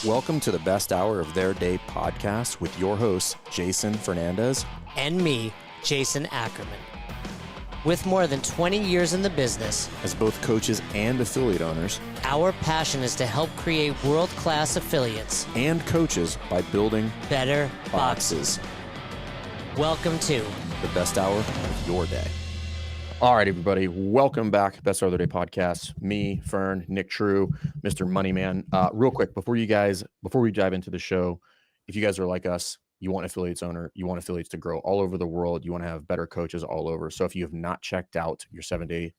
Welcome to the best hour of their day podcast with your hosts, Jason Fernandez and me, Jason Ackerman. With more than 20 years in the business, as both coaches and affiliate owners, our passion is to help create world-class affiliates and coaches by building better boxes. Welcome to the best hour of your day. All right, everybody, welcome back. Best Hour of the Day podcast. Me, Fern, Nick True, Mr. Moneyman. Real quick, before we dive into the show, if you guys are like us, you want affiliates to grow all over the world. You want to have better coaches all over. So if you have not checked out your 7-day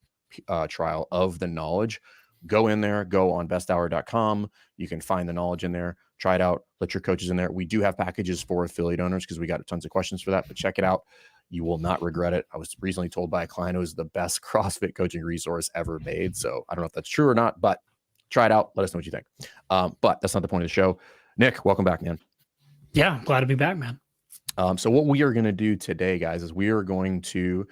trial of the knowledge, go in there, go on besthour.com. You can find the knowledge in there. Try it out. Let your coaches in there. We do have packages for affiliate owners because we got tons of questions for that, but check it out. You will not regret it. I was recently told by a client it was the best CrossFit coaching resource ever made. So I don't know if that's true or not, but try it out. Let us know what you think. But that's not the point of the show. Nick, welcome back, man. Yeah, glad to be back, man. So what we are going to do today, guys, is we are going to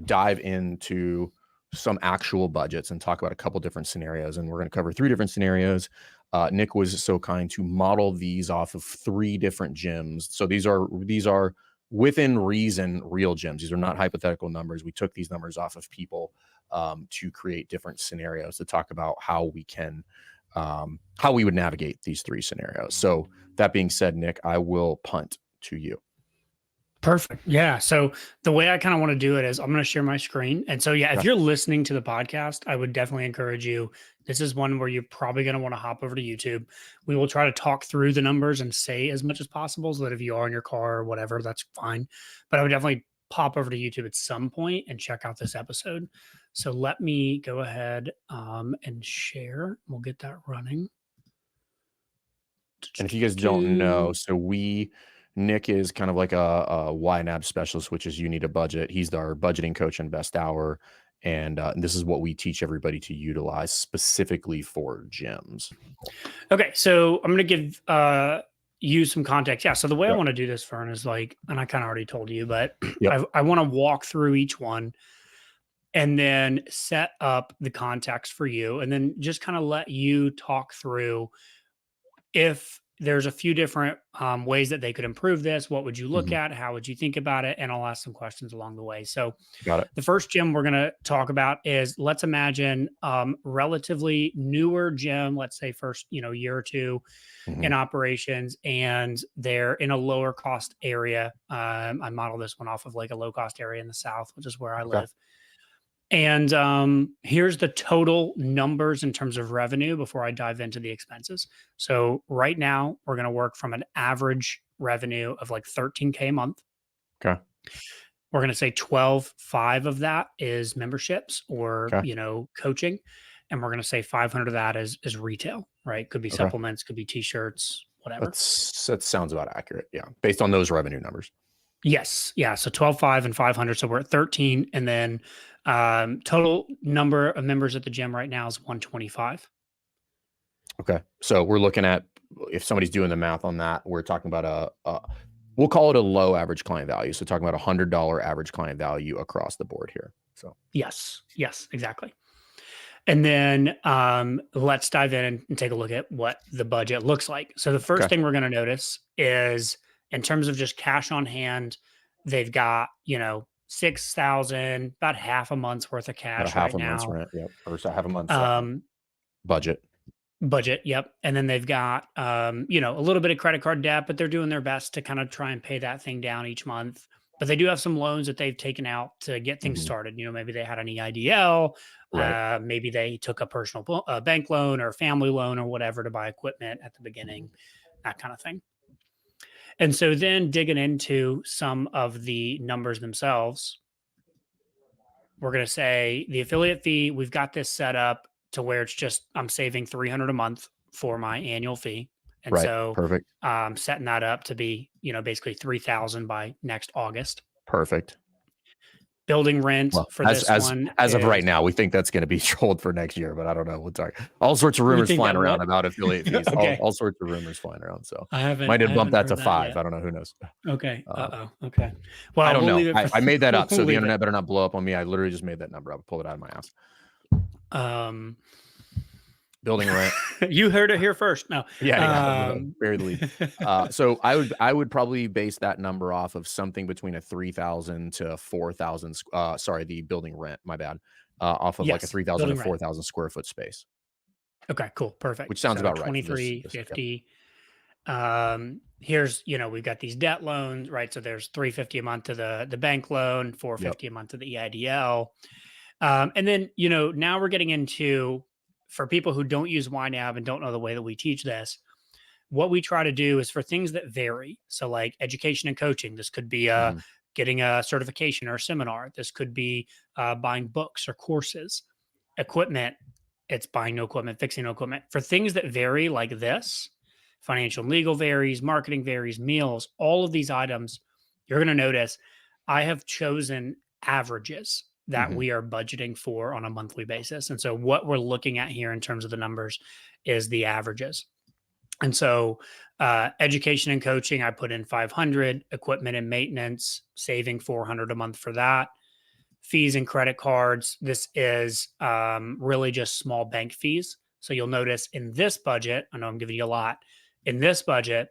dive into some actual budgets and talk about a couple different scenarios. And we're going to cover 3 different scenarios. Nick was so kind to model these off of 3 different gyms. So these are within reason, real gyms. These are not hypothetical numbers. We took these numbers off of people to create different scenarios to talk about how we would navigate these 3 scenarios. So that being said, Nick, I will punt to you. Perfect. Yeah. So the way I kind of want to do it is I'm going to share my screen. And so, if you're listening to the podcast, I would definitely encourage you. This is one where you're probably going to want to hop over to YouTube. We will try to talk through the numbers and say as much as possible so that if you are in your car or whatever, that's fine. But I would definitely pop over to YouTube at some point and check out this episode. So let me go ahead and share. We'll get that running. And if you guys don't know, Nick is kind of like a YNAB specialist, which is you need a budget. He's our budgeting coach in Best Hour. And this is what we teach everybody to utilize specifically for gyms. Okay. So I'm going to give you some context. Yeah. So the way I want to do this, Fern, is like, and I kind of already told you, but I want to walk through each one and then set up the context for you and then just kind of let you talk through if there's a few different ways that they could improve this. What would you look at? How would you think about it? And I'll ask some questions along the way. So got it. The first gym we're going to talk about is, let's imagine relatively newer gym, let's say first, year or 2 in operations, and they're in a lower cost area. I model this one off of like a low cost area in the South, which is where I live. And here's the total numbers in terms of revenue before I dive into the expenses. So right now we're going to work from an average revenue of like $13K a month. Okay. We're going to say 12.5 of that is memberships or, coaching. And we're going to say 500 of that is retail, right? Could be supplements, could be t-shirts, whatever. That sounds about accurate. Yeah. Based on those revenue numbers. Yes. Yeah. So 12.5 and 500. So we're at 13. And then total number of members at the gym right now is 125. Okay. So we're looking at, if somebody's doing the math on that, we're talking about we'll call it a low average client value. So talking about $100 average client value across the board here. So yes, exactly. And then let's dive in and take a look at what the budget looks like. So the first thing we're going to notice is, in terms of just cash on hand, they've got, 6,000, about half a month's worth of cash right now. Month's rent, yep. Or half a month's budget. Yep. And then they've got, a little bit of credit card debt, but they're doing their best to kind of try and pay that thing down each month. But they do have some loans that they've taken out to get things started. Maybe they had an EIDL, maybe they took a personal bank loan or a family loan or whatever to buy equipment at the beginning, that kind of thing. And so then digging into some of the numbers themselves, we're going to say the affiliate fee, we've got this set up to where it's just, I'm saving $300 a month for my annual fee. And so perfect. I'm setting that up to be, basically $3,000 by next August. Perfect. Building rent for this one. As of right now, we think that's going to be trolled for next year, but I don't know. We'll talk. All sorts of rumors flying around about affiliate fees. All sorts of rumors flying around. So might have bumped that to 5. I don't know. Who knows? Okay. Okay. Well, I don't know. I made that up. So the internet better not blow up on me. I literally just made that number up. Pulled it out of my ass. building rent. You heard it here first. No. Yeah, very lead. So I would probably base that number off of something between a 3,000 to 4,000. Sorry, the building rent. My bad. Off of like a Yes, 3,000 to building rent. 4,000 square foot space, Okay, cool, perfect. which sounds So about right for this. Yep. 2350. Here's, we've got these debt loans, right? So there's 350 a month to the bank loan, 450 a month to the EIDL. And then, now we're getting into, for people who don't use YNAB and don't know the way that we teach this, what we try to do is for things that vary. So like education and coaching, this could be Mhm. getting a certification or a seminar. This could be buying books or courses. Equipment, it's buying no equipment, fixing no equipment. For things that vary like this, financial and legal varies, marketing varies, meals, all of these items, you're going to notice I have chosen averages that Mhm. we are budgeting for on a monthly basis. And so what we're looking at here in terms of the numbers is the averages. And so education and coaching, I put in 500, equipment and maintenance, saving 400 a month for that. Fees and credit cards, this is really just small bank fees. So you'll notice in this budget, I know I'm giving you a lot, in this budget,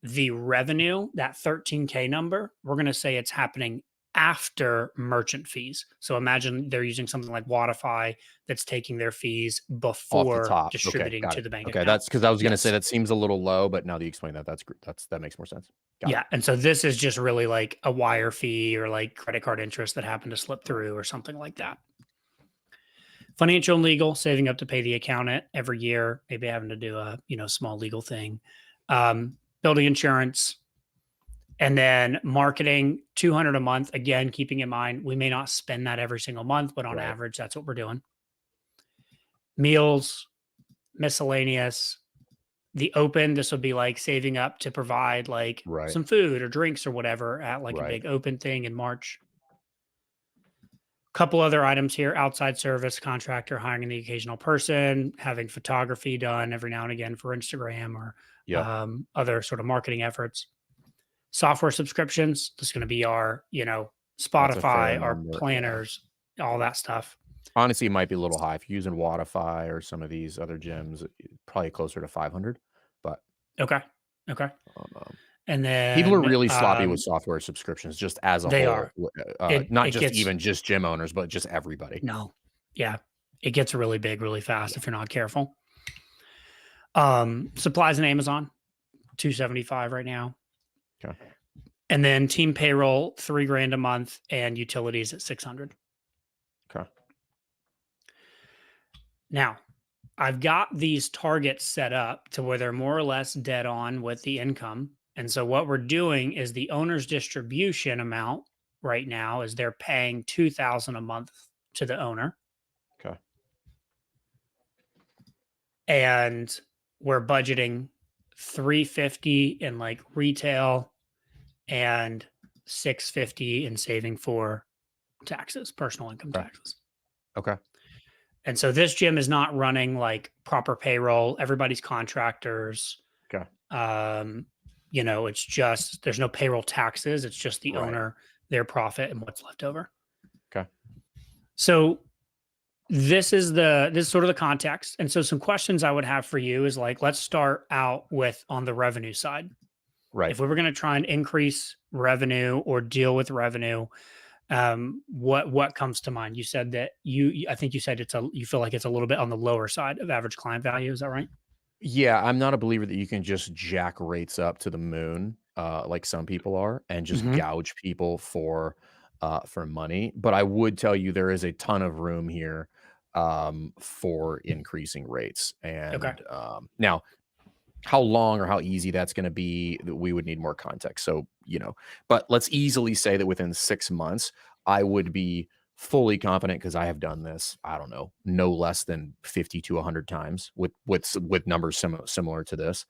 the revenue, that 13K number, we're going to say it's happening after merchant fees. So imagine they're using something like Watify that's taking their fees Off the before top. Okay, distributing got to it. the bank Okay, account. that's because I was gonna say Yes. that seems a little low, but now that you explain that, that makes more sense. Got it. Yeah. And so this is just really like a wire fee or like credit card interest that happened to slip through or something like that. Financial and legal, saving up to pay the accountant every year, maybe having to do a small legal thing. Building insurance, and then marketing 200 a month. Again, keeping in mind we may not spend that every single month, but on Right. average, that's what we're doing. Meals, miscellaneous. The open, this would be like saving up to provide like Right. some food or drinks or whatever at like a Right. big open thing in March. Couple other items here: outside service, contractor, hiring the occasional person, having photography done every now and again for Instagram or Yep. other sort of marketing efforts. Software subscriptions, this is going to be our, That's a fair Spotify, our number. Yeah. planners, all that stuff. Honestly, it might be a little high if you're using Watify or some of these other gyms. Probably closer to 500, but Okay. Okay. um, And people are then really sloppy with software subscriptions, just as a they whole. are. It Not it just gets even just gym owners, but just everybody. no. Yeah. It gets really big really fast Yeah. if you're not careful. Supplies and Amazon, 275 right now. Okay. And then team payroll, $3,000 a month, and utilities at 600. Okay. Now, I've got these targets set up to where they're more or less dead on with the income. And so what we're doing is the owner's distribution amount right now is they're paying 2,000 a month to the owner. Okay. And we're budgeting 350 in like retail and 650 in saving for taxes, personal income Okay. taxes. Okay. And so this gym is not running like proper payroll. Everybody's contractors. Okay. It's just there's no payroll taxes. It's just the Right. owner, their profit, and what's left over. Okay. So this is sort of the context. And so some questions I would have for you is like, let's start out with on the revenue side. Right. If we were going to try and increase revenue or deal with revenue, what comes to mind? You said that I think you said you feel like it's a little bit on the lower side of average client value. Is that right? Yeah, I'm not a believer that you can just jack rates up to the moon, like some people are, and just Mhm. gouge people for money. But I would tell you there is a ton of room here for increasing rates. Okay. And now, how long or how easy that's going to be, we would need more context. So, but let's easily say that within 6 months, I would be fully confident because I have done this, I don't know, no less than 50 to 100 times with numbers similar to this,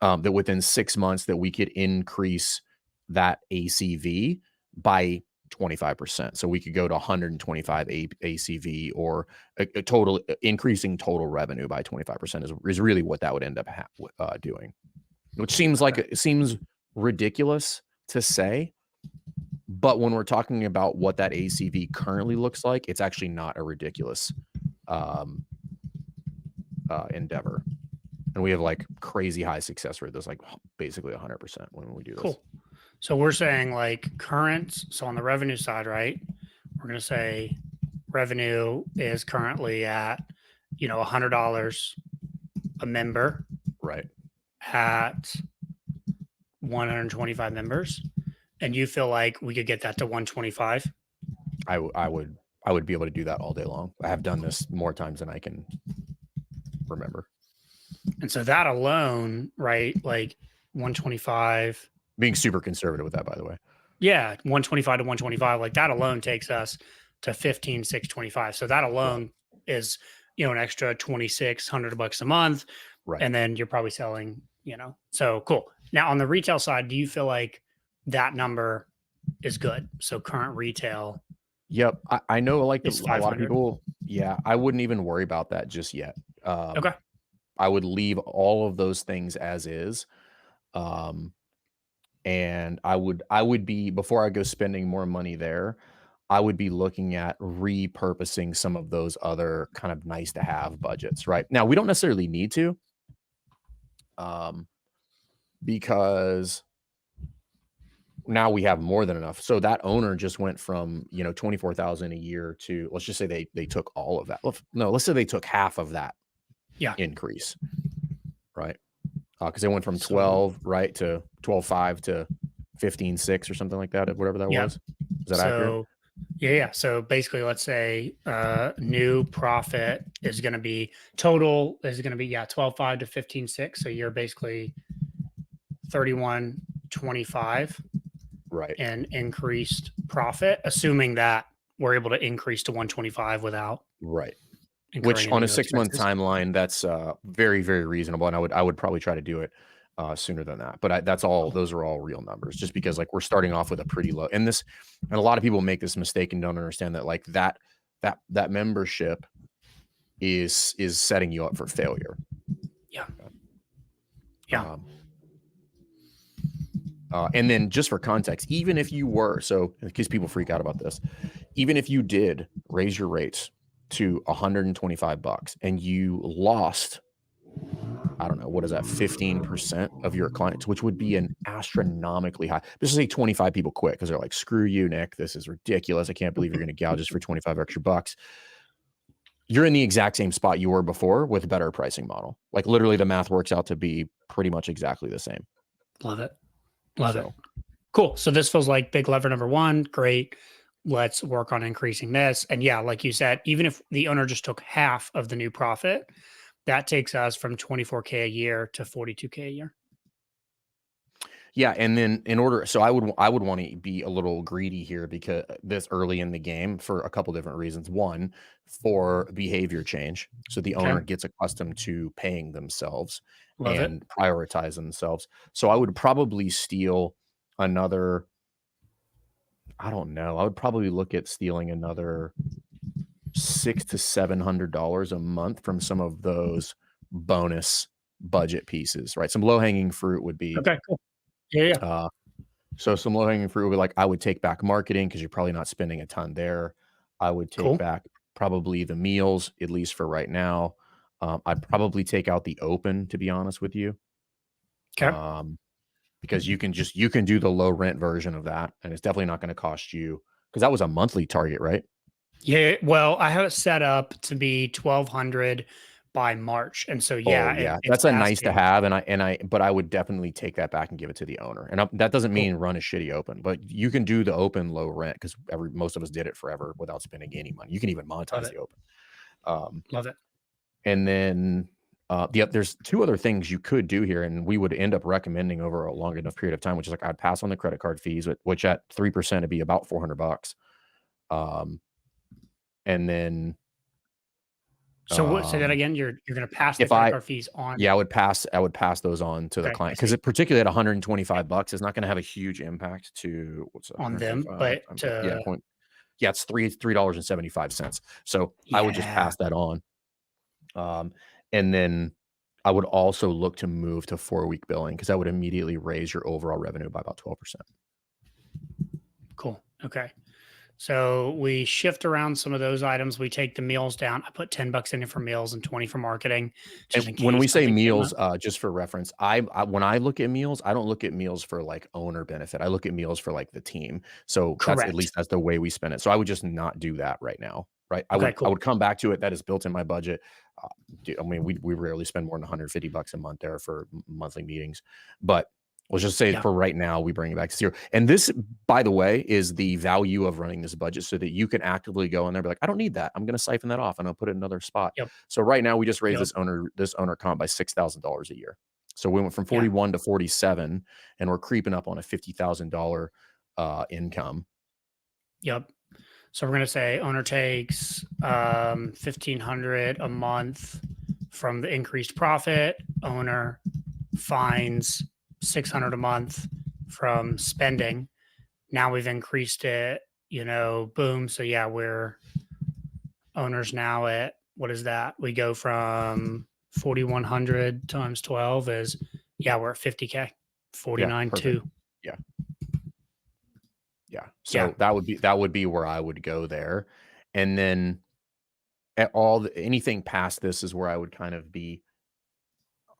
that within 6 months that we could increase that ACV by 25%. So we could go to 125 ACV, or a total increasing total revenue by 25% is really what that would end up doing, which seems like it seems ridiculous to say. But when we're talking about what that ACV currently looks like, it's actually not a ridiculous endeavor. And we have like crazy high success rate. That's like basically 100% when we do this. Cool. So we're saying like current. So on the revenue side, right? We're going to say revenue is currently at, $100 a member Right. at 125 members. And you feel like we could get that to 125? I would be able to do that all day long. I have done this more times than I can remember. And so that alone, right? Like 125. Being super conservative with that, by the way. Yeah, 125 to 125. Like that alone takes us to 15,625. So that alone is, an extra $2,600 a month. Right. And then you're probably selling, So cool. Now on the retail side, do you feel like that number is good? So current retail. Yep. I know like a lot of 500. people. Yeah. I wouldn't even worry about that just yet. Okay. I would leave all of those things as is. And I would be, before I go spending more money there, I would be looking at repurposing some of those other kind of nice to have budgets. Right now, we don't necessarily need to, because now we have more than enough. So that owner just went from, 24,000 a year to, let's just say they took all of that. No, let's say they took half of that increase, right? Because they went from 12, right, to 12.5 to 15.6 or something like that, whatever that was. Is that accurate? Yeah. So basically, let's say new profit is going to be total is going to be 12.5 to 15.6. So you're basically 31.25, right? And increased profit, assuming that we're able to increase to 125 without right. Which on a 6-month timeline, that's very, very reasonable, and I would probably try to do it sooner than that. But that's all; those are all real numbers. Just because like we're starting off with a pretty low, and a lot of people make this mistake and don't understand that like that membership is setting you up for failure. Yeah. And then just for context, even if you were, so in case people freak out about this, even if you did raise your rates to $125 and you lost, I don't know, what is that, 15% of your clients, which would be an astronomically high. This is 25 people quit because they're like, screw you, Nick. This is ridiculous. I can't believe you're going to gouge us for 25 extra bucks. You're in the exact same spot you were before with a better pricing model. Like literally the math works out to be pretty much exactly the same. Love it. Love it. Cool. So this feels like big lever number one. Great. Let's work on increasing this. And yeah, like you said, even if the owner just took half of the new profit, that takes us from 24K a year to 42K a year. Yeah, and then so I would want to be a little greedy here because this early in the game for a couple different reasons. One, for behavior change, so the owner gets accustomed to paying themselves and prioritize themselves. So I would probably steal another. I don't know. I would probably look at stealing another $600 to $700 a month from some of those bonus budget pieces, right? Some low hanging fruit would be cool. Yeah. So some low hanging fruit would be like, I would take back marketing because you're probably not spending a ton there. I would take back probably the meals, at least for right now. I'd probably take out the open, to be honest with you. Okay. Because you can do the low rent version of that, and it's definitely not going to cost you, because that was a monthly target, right? Yeah. Well, I have it set up to be 1,200 by March, and so that's a nice to have, but I would definitely take that back and give it to the owner. And that doesn't mean run a shitty open, but you can do the open low rent because most of us did it forever without spending any money. You can even monetize the open. Love it. And then there's two other things you could do here, and we would end up recommending over a long enough period of time, which is like I'd pass on the credit card fees, which at 3% would be about $400. And then so say that again. You're going to pass the credit card fees on. Yeah, I would pass those on to the client, because particularly at $125, it's not going to have a huge impact to on them, but it's $3.75. So I would just pass that on. And then I would also look to move to 4-week billing, because that would immediately raise your overall revenue by about 12%. Cool. Okay. So we shift around some of those items. We take the meals down. I put $10 in it for meals and 20 for marketing, just And in when case we say something came meals, up. just for reference, I when I look at meals, I don't look at meals for like owner benefit. I look at meals for like the team. So that's at Correct. least that's the way we spend it. So I would just not do that right now, right? I Okay, would I cool. would come back to it. That is built in my budget. Uh, I mean, we rarely spend more than $150 a month there for monthly meetings, but let's just say Yeah. for right now, we bring it back to zero. And this, by the way, is the value of running this budget so that you can actively go in there and be like, I don't need that. I'm going to siphon that off and I'll put it in another spot. Yep. So right now we just raised Yep. this owner comp by $6,000 a year. So we went from Yeah. 41 to 47, and we're creeping up on a $50,000 income. Yep. So we're gonna say owner takes 1,500 a month from the increased profit. Owner finds 600 a month from spending. Now we've increased it, boom. So yeah, we're owners now at, what is that? We go from 4,100 times 12 is, yeah, we're at 50K, Yeah, 49 perfect. 2. Yeah, yeah. Yeah. So that would be where I would go there, and then anything past this is where I would be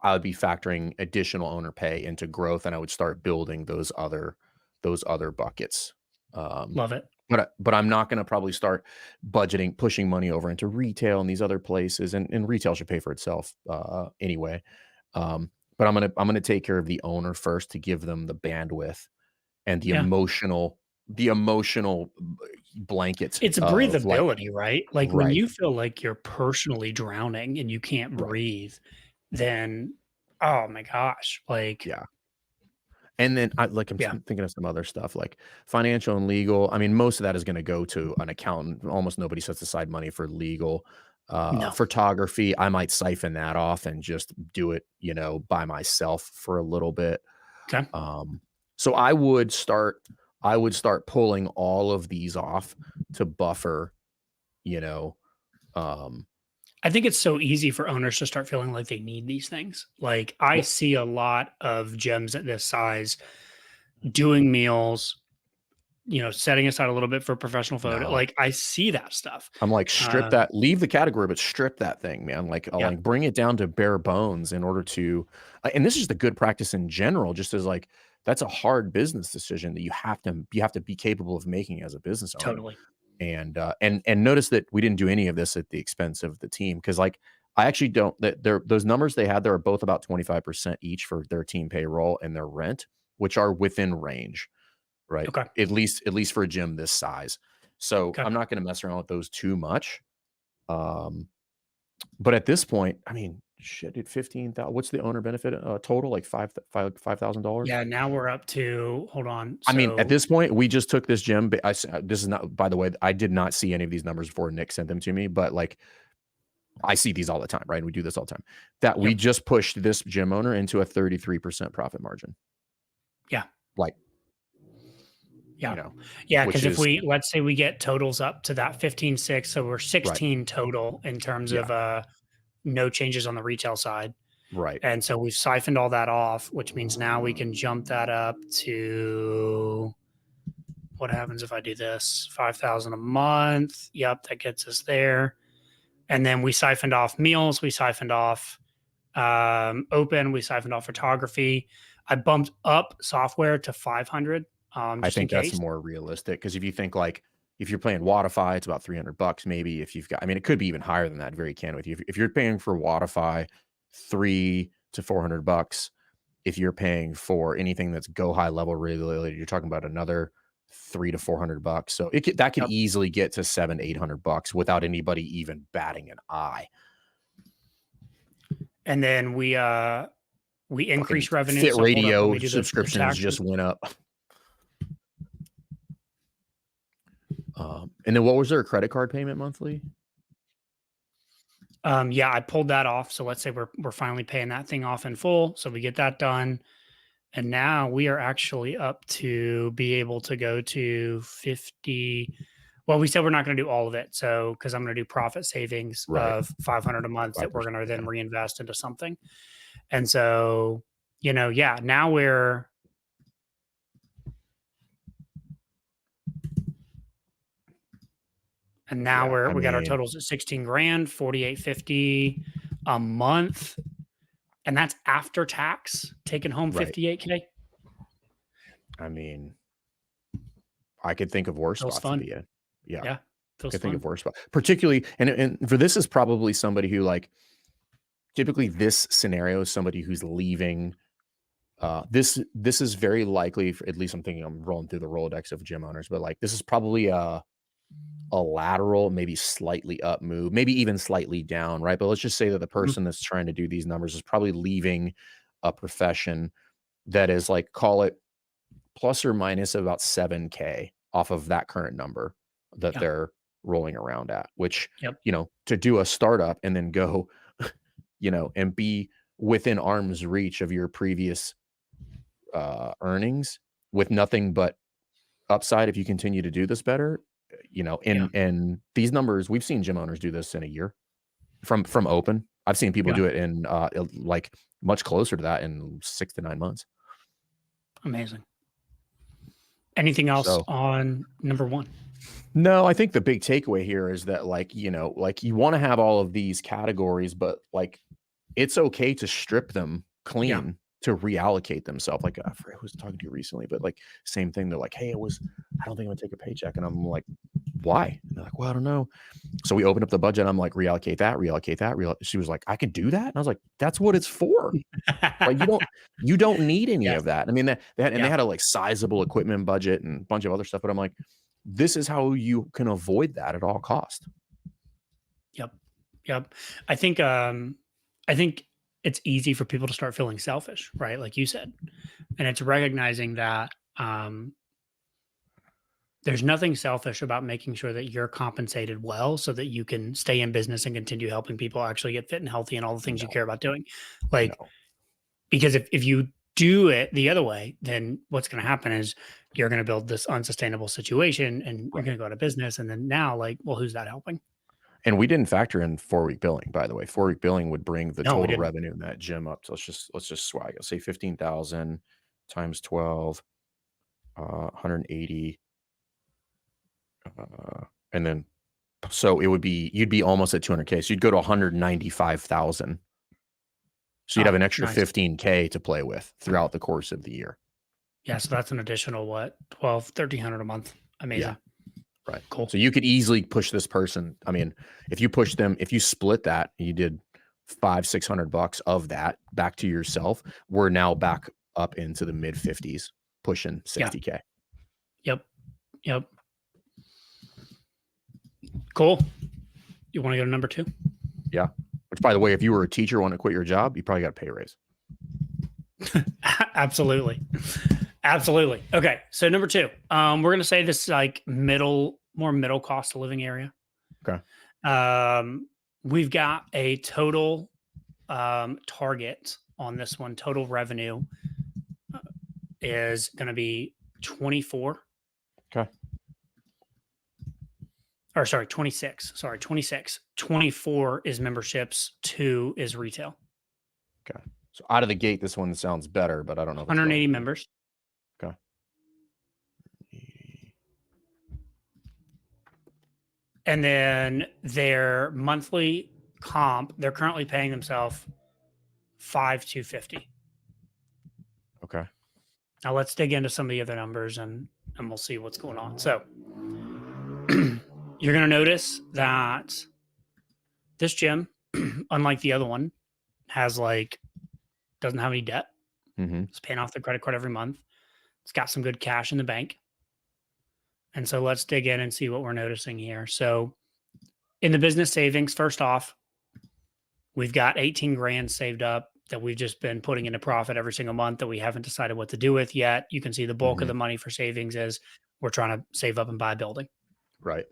factoring additional owner pay into growth, and I would start building those other buckets. Um, Love it. but I'm not going to probably start pushing money over into retail and these other places, and retail should pay for itself anyway. But I'm gonna take care of the owner first to give them the bandwidth and the Yeah. emotional blanket It's of like, breathability, right? Like when right, you feel like you're personally drowning and you can't right, breathe, then oh my gosh, like yeah. And then I'm yeah, thinking of some other stuff like financial and legal. I mean, most of that is going to go to an accountant. Almost nobody sets aside money for legal. no. Photography, I might siphon that off and just do it, by myself for a little bit. Okay. Um, so I would start pulling all of these off to buffer, you know, um, I think it's so easy for owners to start feeling like they need these things. Like I well, see a lot of gyms at this size doing meals, setting aside a little bit for professional photo. no. Like I see that stuff. I'm like, Um, leave the category, but strip that thing, man. Like, I'll yeah, like bring it down to bare bones in order to, and this is the good practice in general, just as like, that's a hard business decision that you have to be capable of making as a business owner. totally. And notice that we didn't do any of this at the expense of the team. Cause like, I actually don't, that those numbers they had, there are both about 25% each for their team payroll and their rent, which are within range, right? Okay. At least for a gym this size. So Okay. I'm not going to mess around with those too much. Um, but at this point, I mean, shit, dude, 15,000. What's the owner benefit total? Like $5,000. Yeah. Now we're up to, hold on. I mean, at So, this point, we just took this gym. But this is not, by the way, I did not see any of these numbers before Nick sent them to me, but like, I see these all the time, right? We do this all the time. That we yep. just pushed this gym owner into a 33% profit margin, Yeah. like, Yeah. Yeah, which because if is let's say we get totals up to that 15.6, so we're right. 16 total in terms Yeah. of, no changes on the retail side, Right. and so we've siphoned all that off, which means now we can jump that up to what happens if I do this? 5,000 a month. Yep, that gets us there, and then we siphoned off meals, we siphoned off, open, we siphoned off photography. I bumped up software to 500, I just in think that's case. more realistic because if you think like if you're playing Watify, it's about $300 maybe. If you've got, I mean, it could be even higher than that. Very candid with you. If you're paying for Watify, $300 to $400. If you're paying for anything that's go high level related, you're talking about another $300 to $400. So that could Yep. easily get to $700 to $800 without anybody even batting an eye. And then we Fucking increase revenue. Fit So hold up, let Radio me do the subscriptions just taxes. went up. And then what was their credit card payment monthly? Yeah, I pulled that off. So let's say we're finally paying that thing off in full. So we get that done. And now we are actually up to be able to go to 50. Well, we said we're not going to do all of it. So, because I'm going to do profit savings Right. of 500 a month that we're 5%. going to then Yeah. reinvest into something. And so, yeah, now we're And now Yeah, we got our totals at 16 grand, 4850 a month. And that's after tax, taking home right. 58K. I mean, I could think of worse Feels spots to fun. be in. Yeah. Yeah. I Feels could think fun. of worse spots. Particularly, and for this is probably somebody who like typically this scenario is somebody who's leaving. This is very likely, at least I'm thinking I'm rolling through the Rolodex of gym owners, but like this is probably a lateral, maybe slightly up move, maybe even slightly down, right? But let's just say that the person that's trying to do these numbers is probably leaving a profession that is like, call it plus or minus about 7K off of that current number that Yeah. they're rolling around at, which, Yep. you know, to do a startup and then go, you know, and be within arm's reach of your previous earnings with nothing but upside if you continue to do this better, you know, Yeah. and these numbers, we've seen gym owners do this in a year from open. I've seen people Yeah. do it in like much closer to that in 6 to 9 months. Amazing. Anything else So on number one? no, I think the big takeaway here is that like, you know, like you want to have all of these categories, but like it's okay to strip them clean to reallocate themselves. Like I forget who was talking to you recently, but like same thing. They're like, hey, I don't think I'm gonna take a paycheck. And I'm like, why? And they're like, well, I don't know. So we opened up the budget. I'm like, reallocate that, reallocate that. She was like, I could do that. And I was like, that's what it's for. Like you don't need any Yes. of that. I mean, they Yeah. had a like sizable equipment budget and a bunch of other stuff, but I'm like, this is how you can avoid that at all cost. Yep. I think it's easy for people to start feeling selfish, right? Like you said. And it's recognizing that there's nothing selfish about making sure that you're compensated well so that you can stay in business and continue helping people actually get fit and healthy and all the things you No, care about doing. Like, no. because if you do it the other way, then what's going to happen is you're going to build this unsustainable situation and you're Right. going to go out of business. And then now, like, well, who's that helping? And we didn't factor in 4-week billing, by the way. 4-week billing would bring the No, we total didn't. revenue in that gym up to let's just swag. Let's say 15,000 times 12, 180, and then so it would be you'd be almost at 200K. So you'd go to 195,000. So you'd have an extra Nice. 15K to play with throughout the course of the year. Yeah. So that's an additional, what, 12, 1300 a month. Amazing. Yeah. Right. Cool. So you could easily push this person. I mean, if you split that, you did $500-600 of that back to yourself. We're now back up into the mid 50s, pushing 60K. Yep. Cool. You want to go to number two? Yeah. Which, by the way, if you were a teacher, want to quit your job, you probably got a pay raise. Absolutely. Okay. So number two, we're going to say this is like more middle cost of living area. Okay. We've got a total target on this one. Total revenue is going to be 24. Okay. Or sorry, 26. 24 is memberships. 2 is retail. Okay. So out of the gate, this one sounds better, but I don't know. 180 members. Okay. And then their monthly comp, they're currently paying themselves $5,250. Okay. Now let's dig into some of the other numbers and we'll see what's going on. So you're going to notice that this gym, unlike the other one, doesn't have any debt. Mm-hmm. It's paying off the credit card every month. It's got some good cash in the bank. And so let's dig in and see what we're noticing here. So in the business savings, first off, we've got 18 grand saved up that we've just been putting into profit every single month that we haven't decided what to do with yet. You can see the bulk of the money for savings is we're trying to save up and buy a building. Right.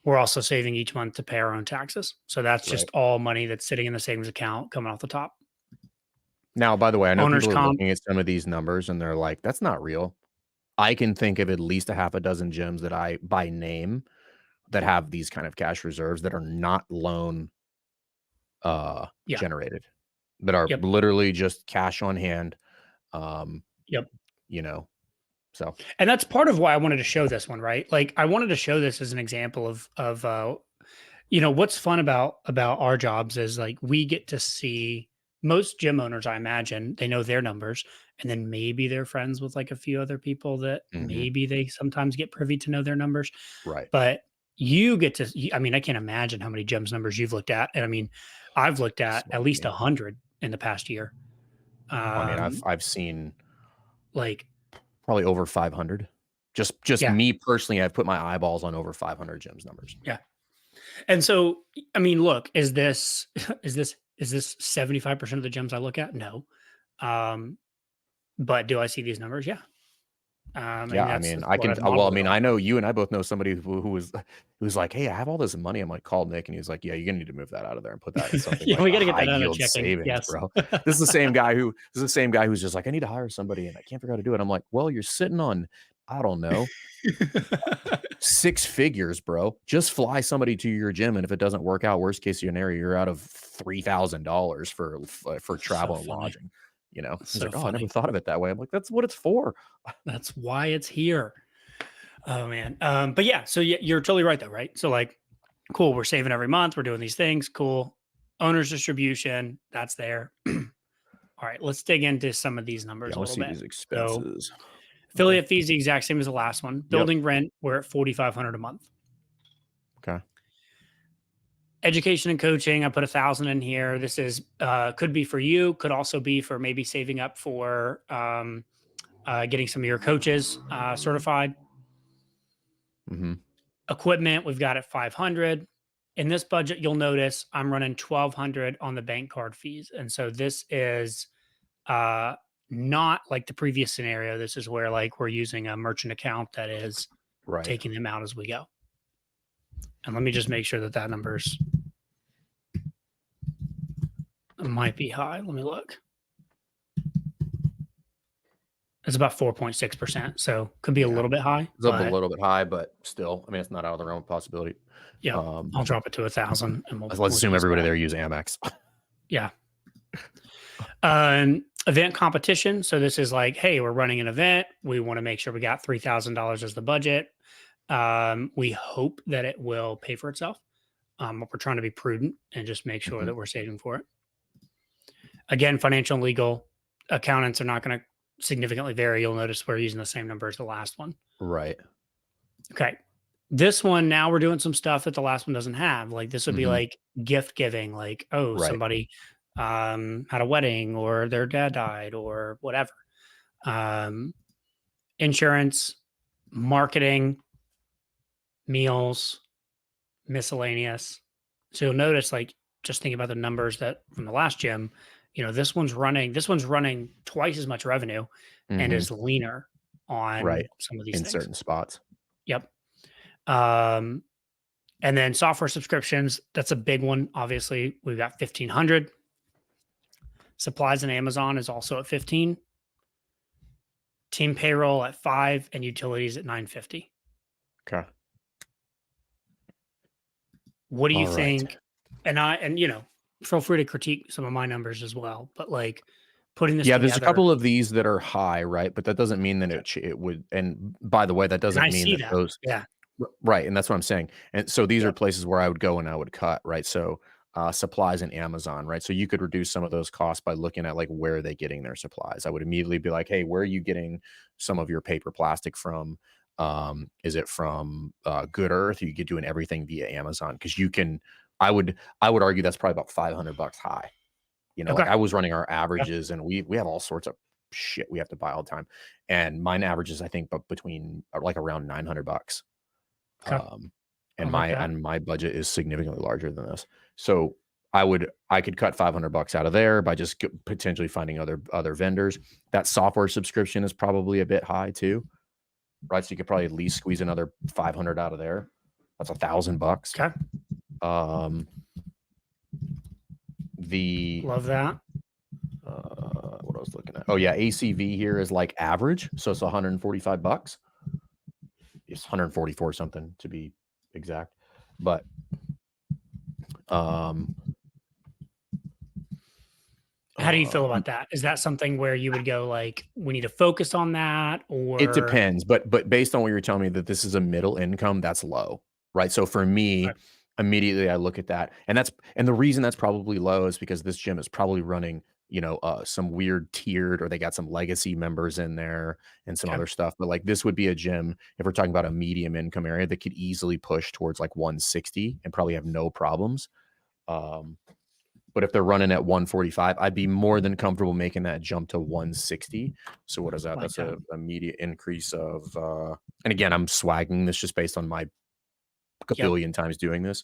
We're also saving each month to pay our own taxes. So that's just all money that's sitting in the savings account coming off the top. Now, by the way, I know Owner's people are comp. looking at some of these numbers and they're like, that's not real. I can think of at least a half a dozen gyms that I, by name, that have these kind of cash reserves that are not loan generated, that are literally just cash on hand. You know, So, and that's part of why I wanted to show this one, right? Like I wanted to show this as an example of what's fun about our jobs is like we get to see most gym owners, I imagine, they know their numbers, and then maybe they're friends with like a few other people that maybe they sometimes get privy to know their numbers. right. But you get to, I mean, I can't imagine how many gyms numbers you've looked at. And I mean, I've looked at Smart least me. 100 in the past year. I mean, I've seen Like, probably over 500. Just yeah, me personally, I've put my eyeballs on over 500 gyms numbers. yeah. And so, I mean, look, is this, is this 75% of the gyms I look at? No. Um, but do I see these numbers? Yeah. Yeah, And I that's mean, I what can. I've Well, I modeled it mean, on. I know you and I both know somebody who was like, "Hey, I have all this money." I'm like, call Nick, and he was like, "Yeah, you're gonna need to move that out of there and put that in something Yeah, like we a got to get high that out of yield checking. savings, Yes. bro." This is the same guy who's just like, "I need to hire somebody, and I can't figure out how to do it." I'm like, "Well, you're sitting on, I don't know, 6 figures, bro. Just fly somebody to your gym, and if it doesn't work out, worst case scenario, you're out of $3,000 for So travel and funny. lodging." You know, he's So like, "Oh, I never funny. thought of it that way." I'm like, "That's what it's for." That's why it's here. Oh man. But yeah, so you're totally right though, right? So like, cool, we're saving every month, we're doing these things, cool. Owner's distribution, that's there. All right, let's dig into some of these Yeah, numbers I a want to little see bit. these So expenses. Okay. affiliate fees, the exact same as the last one. Yep. Building rent, we're at 4,500 a month. Okay. Education and coaching, I put 1,000 in here. This is could be for you, could also be for maybe saving up for getting some of your coaches certified. Mm-hmm. Equipment, we've got at 500. In this budget, you'll notice I'm running 1,200 on the bank card fees. And so this is uh, not like the previous scenario. This is where like we're using a merchant account that is Right. taking them out as we go. And let me just make sure that that number's might be high. Let me look. It's about 4.6%. So could be a Yeah. little bit high, It's up a but little bit high, but still, I mean, it's not out of the realm of possibility. yeah, I'll drop it to 1,000 and Let's we'll assume use everybody that. there use Amex. Yeah. Event competition. So this is like, hey, we're running an event. We want to make sure we got $3,000 as the budget. We hope that it will pay for itself. But we're trying to be prudent and just make sure that we're saving for it. Again, financial and legal accountants are not going to significantly vary. You'll notice we're using the same number as the last one. Right. Okay. This one, now we're doing some stuff that the last one doesn't have. Like this would be like gift giving, like, oh, Right. somebody had a wedding or their dad died or whatever. Insurance, marketing, meals, miscellaneous. So you'll notice, like, just think about the numbers that from the last gym, this one's running twice as much revenue and is leaner on Right. some of these In things. certain spots. Yep. And then software subscriptions, that's a big one. Obviously, we've got 1,500. Supplies and Amazon is also at 15. Team payroll at 5 and utilities at 950. Okay. What do you All right. think? And feel free to critique some of my numbers as well, but like putting this Yeah, there's a together, couple of these that are high, right? But that doesn't mean that it would. And by the way, that and doesn't I mean see that that. those. Yeah. Right, and that's what I'm saying. And so these are Yep. places where I would go and I would cut, right? So supplies and Amazon, right? So you could reduce some of those costs by looking at like where are they getting their supplies. I would immediately be like, hey, where are you getting some of your paper plastic from? Is it from Good Earth? You get doing everything via Amazon because you can. I would argue that's probably about $500 high. Like Okay. I was running our Yeah. averages, and we have all sorts of shit we have to buy all the time, and mine averages I think but between like around $900. Okay. I And like my that. budget is significantly larger than this. So I could cut $500 out of there by just potentially finding other vendors. That software subscription is probably a bit high too, right? So you could probably at least squeeze another 500 out of there. That's $1,000. Okay. Love that. What I was looking at. Oh yeah, ACV here is like average, so it's $145. It's 144 something to be exact, but How do you feel Um, about that? Is that something where you would go like, we need to focus on that, it or depends, but based on what you're telling me that this is a middle income, that's low, right? So for okay, me, immediately I look at that, and the reason that's probably low is because this gym is probably running, some weird tiered, or they got some legacy members in there and some okay, other stuff. But like this would be a gym, if we're talking about a medium income area, that could easily push towards like 160 and probably have no problems. Um, but if they're running at 145, I'd be more than comfortable making that jump to 160. So what is that? like That's that. a immediate increase of and again, I'm swagging this just based on my a Yep. billion times doing this.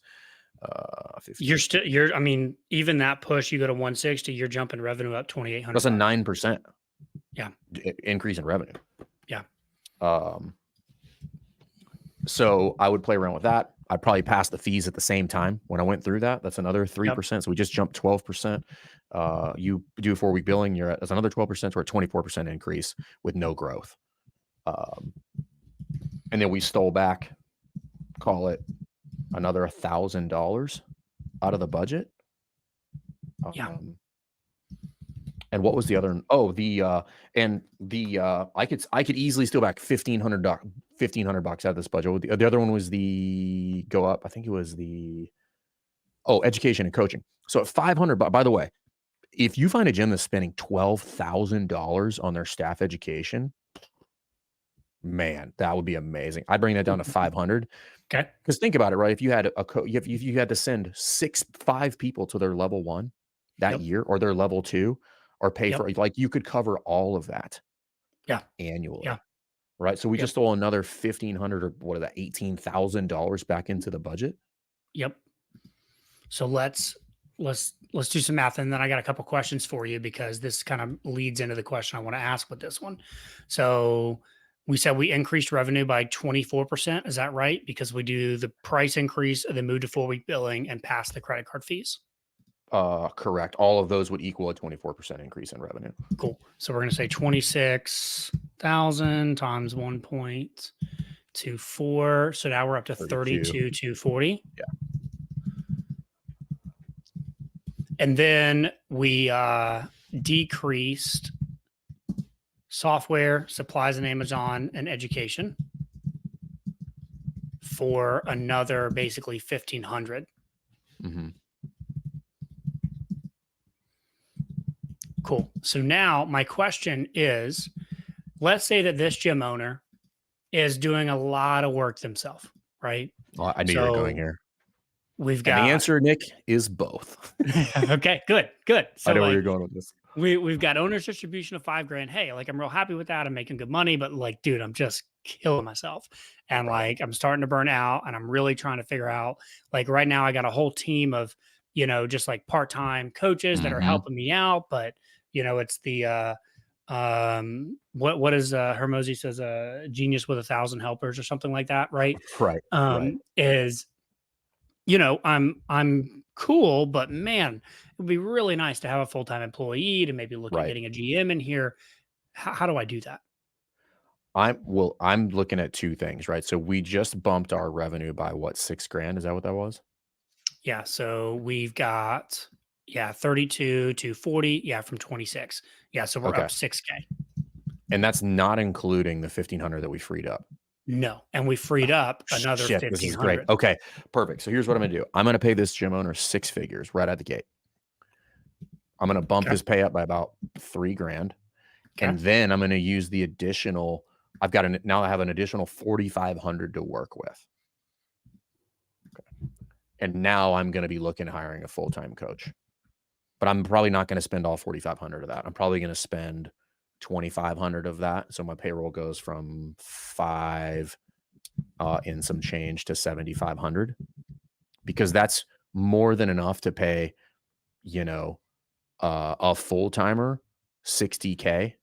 You're 15. still you're I mean, even that push, you go to 160, you're jumping revenue up That's a $2,800. 9% Yeah. increase in revenue. Yeah. Um, so I would play around with that. I'd probably pass the fees at the same time when I went through that. That's another Yep. 3%. So we just jumped 12%. You do a 4-week billing, you're at that's another 12%. We're at 24% increase with no growth. Um, and then we stole back, call it another $1,000 out of the budget. Yeah. And what was the other? Oh, I could easily steal back $1,500 out of this budget. The other one was the go up. I think it was the education and coaching. So at 500. By the way, if you find a gym that's spending $12,000 on their staff education, man, that would be amazing. I'd bring that down to 500. Okay. Because think about it, right? If you had if you had to send 5 people to their level 1 that Yep. year, or their level 2, or pay Yep. for, like, you could cover all of that Yeah. Yeah. annually, right? So we Yep. just stole another 1,500, or what is that, $18,000 back into the budget. Yep. So let's do some math, and then I got a couple questions for you because this kind of leads into the question I want to ask with this one. So we said we increased revenue by 24%. Is that right? Because we do the price increase and then move to 4-week billing and pass the credit card fees. Correct. All of those would equal a 24% increase in revenue. Cool. So we're going to say 26,000 times 1.24. So now we're up to 32. 32,240. Yeah. And then we decreased software, supplies, and Amazon, and education for another basically 1,500. Mm-hmm. Cool. So now my question is, let's say that this gym owner is doing a lot of work themselves, right? Well, I knew you were going here. We've And got the answer, Nick, is both. okay, good. So I know where like, you're going with this. we've got owner's distribution of $5,000. Hey, like I'm real happy with that. I'm making good money, but like, dude, I'm just killing myself. And Right. like I'm starting to burn out, and I'm really trying to figure out, like, right now I got a whole team of, just like part-time coaches that are Mhm. helping me out. But it's the what is Hermosi says, a genius with 1,000 helpers or something like that, right? Right. Right. Is I'm cool, but man, it would be really nice to have a full-time employee, to maybe look at Right. getting a GM in here. How do I do that? I'm looking at 2 things, right? So we just bumped our revenue by what, 6 grand? Is that what that was? Yeah, so we've got 32 to 40, from 26. Yeah, so we're Okay. up 6K. And that's not including the 1,500 that we freed up. No, and we freed up another Shit, this is great. 1,500. Okay, perfect. So here's what I'm gonna do. I'm gonna pay this gym owner 6 figures right out the gate. I'm gonna bump Okay. his pay up by about 3 grand. Okay. And then I'm gonna use the additional, now I have an additional 4,500 to work with. Okay. And now I'm gonna be looking at hiring a full-time coach. But I'm probably not gonna spend all 4,500 of that. I'm probably gonna spend 2,500 of that. So my payroll goes from 5 in some change to 7,500, because that's more than enough to pay, a full-timer 60K,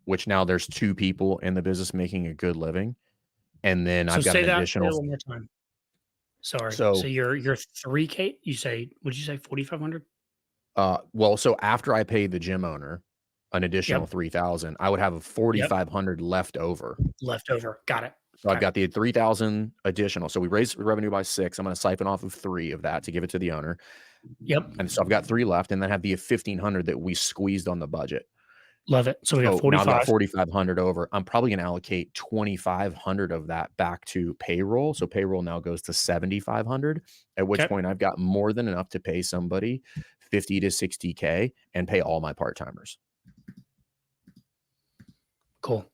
which now there's 2 people in the business making a good living. And then So I've got say an that additional, one more time. Sorry. So so you're 3K, would you say 4,500? well, so after I paid the gym owner an additional Yep. 3,000, I would have a 4,500 left over. Left over. Got it. So I've Okay. got the 3,000 additional. So we raised revenue by 6. I'm going to siphon off of 3 of that to give it to the owner. Yep. And so I've got 3 left, and then have the 1,500 that we squeezed on the budget. Love it. So we got So now I've got 45. 4,500 over. I'm probably gonna allocate 2,500 of that back to payroll. So payroll now goes to 7,500, at which Okay. point I've got more than enough to pay somebody 50 to 60K and pay all my part-timers. Cool.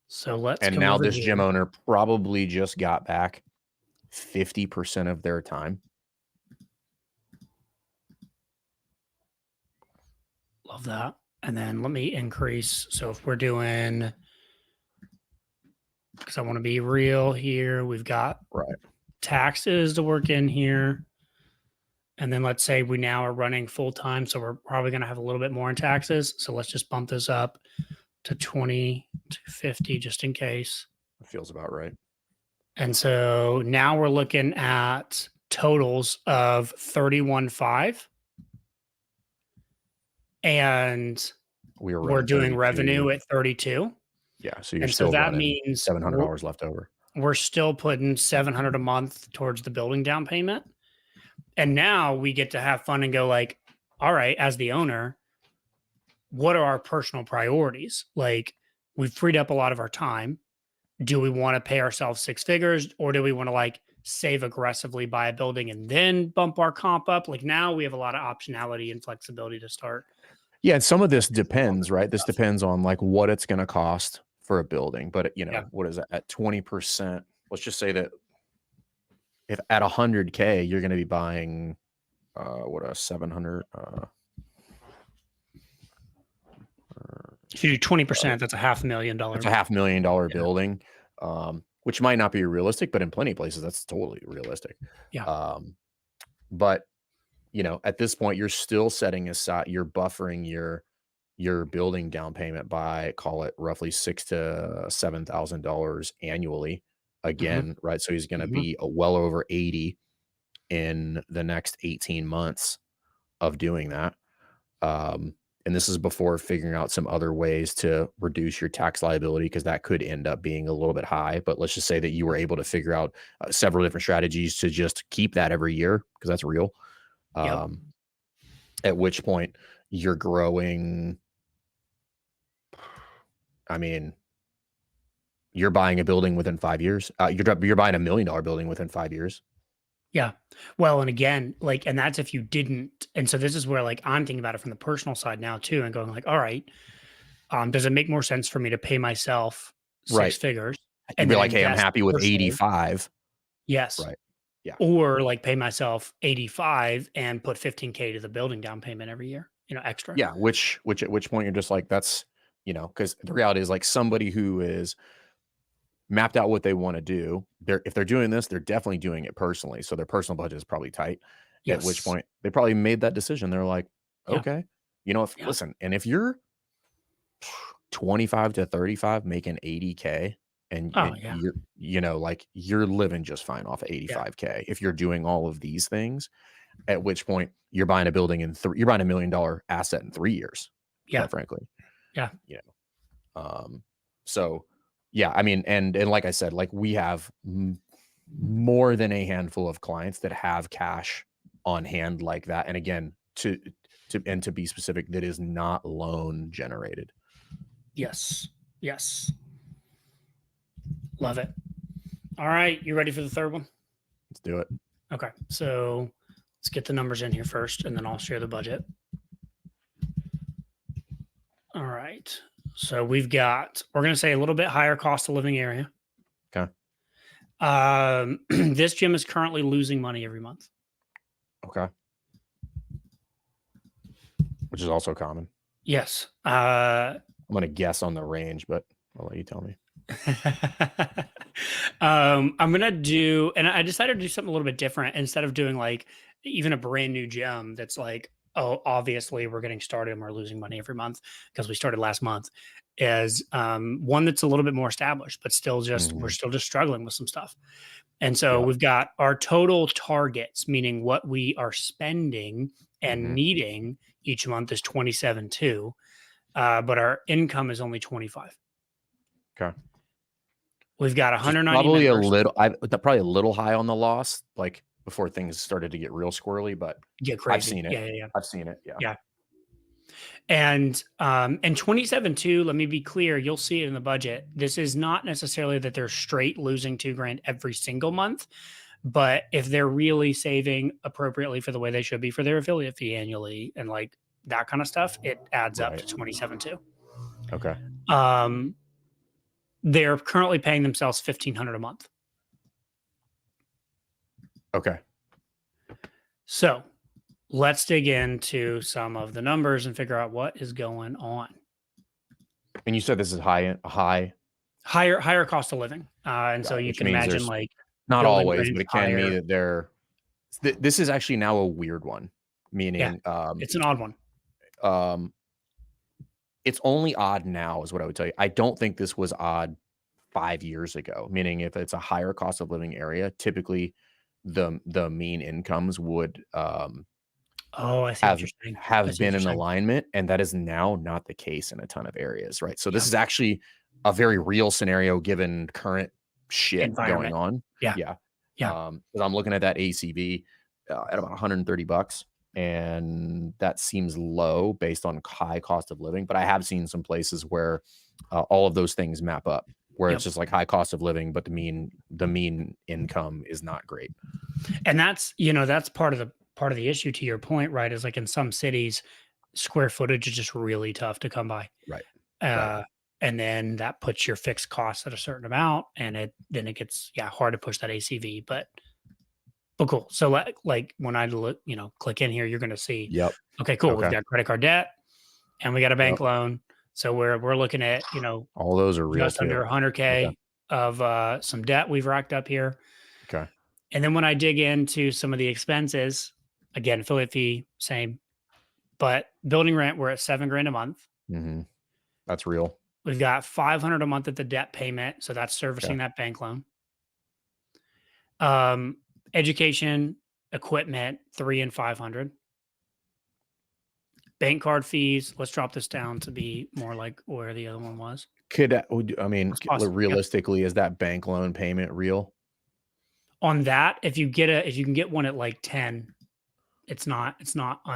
So let's And come now over this here. gym owner probably just got back 50% of their time. Love that. And then let me increase. So if we're doing, because I want to be real here, we've got Right. taxes to work in here. And then let's say we now are running full time. So we're probably going to have a little bit more in taxes. So let's just bump this up to 20 to 50 just in case. That feels about right. And so now we're looking at totals of 31.5. And we're doing 32. revenue at 32. Yeah, so you're And still so that running means $700 left over. we're still putting 700 a month towards the building down payment. And now we get to have fun and go like, all right, as the owner, what are our personal priorities? Like, we've freed up a lot of our time. Do we want to pay ourselves 6 figures, or do we want to like save aggressively, buy a building and then bump our comp up? Like, now we have a lot of optionality and flexibility to start. Yeah, and some of this depends, right? This depends on like what it's going to cost for a building. But you know, Yeah. what is that at 20%? Let's just say that if at 100K, you're going to be buying what a 700. If you do 20%, that's a $500,000. It's a $500,000 building, which might not be realistic, but in plenty of places that's totally realistic. Yeah. But you know, at this point, you're still setting aside, you're buffering your building down payment by, call it roughly $6,000 to $7,000 annually. Again, right? So he's going to be well over 80 in the next 18 months of doing that. And this is before figuring out some other ways to reduce your tax liability, because that could end up being a little bit high. But let's just say that you were able to figure out several different strategies to just keep that every year, because that's real. Yep. At which point you're growing. I mean, you're buying a building within 5 years. You're buying $1 million building within 5 years. Yeah. Well, and again, like, and that's if you didn't. And so this is where like I'm thinking about it from the personal side now too, and going like, all right, does it make more sense for me to pay myself 6 Right. figures And and be then like, hey, I'm invest happy with personally? 85. Yes. Right. Yeah. Or like pay myself 85 and put 15K to the building down payment every year, extra. Yeah. Which at which point you're just like, that's, because the reality is like somebody who is mapped out what they want to do. If they're doing this, they're definitely doing it personally. So their personal budget is probably tight. At which Yes. point they probably made that decision. They're like, Yeah. okay, Yeah. listen, and if you're 25 to 35 making 80K and Oh, yeah. you're, like you're living just fine off of 85K. If you're doing all of these things, at which point you're buying a building you're buying $1 million asset in 3 years. Yeah. Quite frankly. Yeah. So yeah, I mean, and like I said, like we have more than a handful of clients that have cash on hand like that. And again, to be specific, that is not loan generated. Yes. Yes. Love it. All right. You ready for the third one? Let's do it. Okay. So let's get the numbers in here first, and then I'll share the budget. All right. So we're going to say a little bit higher cost of living area. Okay. This gym is currently losing money every month. Okay. Which is also common. Yes. I'm going to guess on the range, but I'll let you tell me. I'm going to do, and I decided to do something a little bit different. Instead of doing like even a brand new gym that's like, oh, obviously we're getting started and we're losing money every month because we started last month, is one that's a little bit more established, but still just, we're still just struggling with some stuff. And so we've got our total targets, meaning what we are spending and needing each month is 27.2, but our income is only 25. Okay. We've got 190 probably members. probably a little high on the loss. Like before things started to get real squirrely, but Get I've crazy. seen it. Yeah. I've seen it. Yeah. Yeah. And 27 too, let me be clear, you'll see it in the budget. This is not necessarily that they're straight losing $2,000 every single month, but if they're really saving appropriately for the way they should be for their affiliate fee annually and like that kind of stuff, it adds up Right. to 27 too. Okay. They're currently paying themselves $1,500 a month. Okay. So let's dig into some of the numbers and figure out what is going on. And you said this is high, Higher cost of living. And so you which can means imagine there's like not building always, rents but it can mean higher. that this is actually now a weird one, meaning It's an odd one. It's only odd now is what I would tell you. I don't think this was odd 5 years ago, meaning if it's a higher cost of living area, typically the mean incomes would Oh, I see what you're saying. I have see what been you're in saying. alignment, and that is now not the case in a ton of areas, right? So this Yeah. is actually a very real scenario given current shit going Environment. on. Yeah. Yeah. Yeah. Because I'm looking at that ACV at about $130, and that seems low based on high cost of living. But I have seen some places where all of those things map up, where it's Yep. just like high cost of living, but the mean income is not great. And that's part of the issue to your point, right? Is like in some cities, square footage is just really tough to come by. Right. And then that puts your fixed costs at a certain amount, and then it gets hard to push that ACV. But cool. So like when I look, click in here, you're going to see. Yep. Okay, cool. Okay. We've got credit card debt, and we got a bank Yep. loan. So we're looking at All those are real just too. under 100K of some debt we've racked up here. Okay. And then when I dig into some of the expenses, again, affiliate fee, same, but building rent, we're at $7,000 a month. Mm-hmm. That's real. We've got $500 a month at the debt payment, so that's servicing that bank loan. Education, equipment, $300 and $500. Bank card fees. Let's drop this down to be more like where the other one was. Realistically, is that bank loan payment real? On that, if you can get one at like 10, it's not.